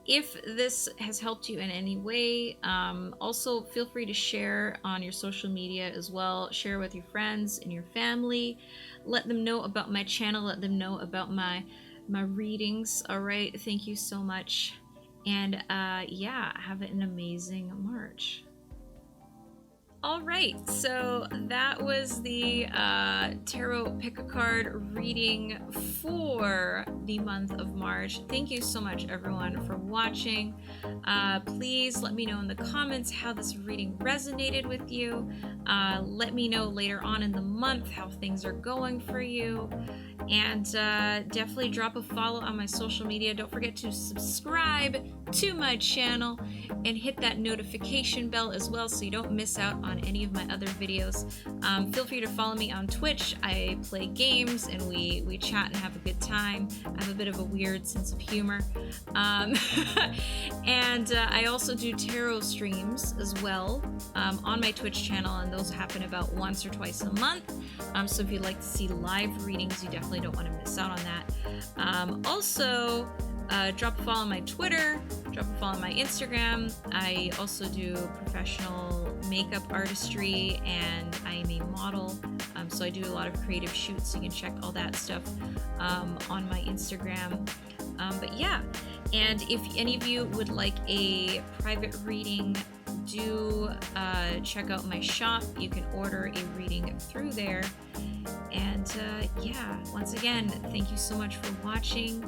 if this has helped you in any way, also feel free to share on your social media as well. Share with your friends and your family. Let them know about my channel. Let them know about my readings. All right, thank you so much, and yeah, have an amazing March. All right, so that was the Tarot Pick-a-Card reading for the month of March. Thank you so much, everyone, for watching. Please let me know in the comments how this reading resonated with you. Let me know later on in the month how things are going for you. And definitely drop a follow on my social media. Don't forget to subscribe to my channel and hit that notification bell as well so you don't miss out on any of my other videos. Feel free to follow me on Twitch. I play games and we chat and have a good time. I have a bit of a weird sense of humor. And I also do tarot streams as well on my Twitch channel, and those happen about once or twice a month. So if you'd like to see live readings, you definitely don't want to miss out on that. Also, drop a follow on my Twitter, drop a follow on my Instagram. I also do professional makeup artistry, and I am a model, so I do a lot of creative shoots, so you can check all that stuff on my Instagram. But yeah, and if any of you would like a private reading do check out my shop. You can order a reading through there. And yeah, once again, thank you so much for watching,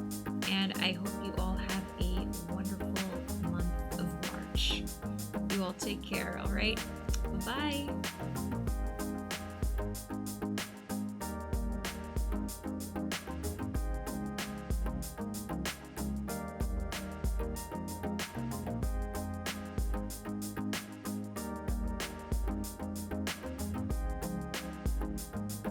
and I hope you all have a wonderful month of March. You all take care, all right? Bye-bye.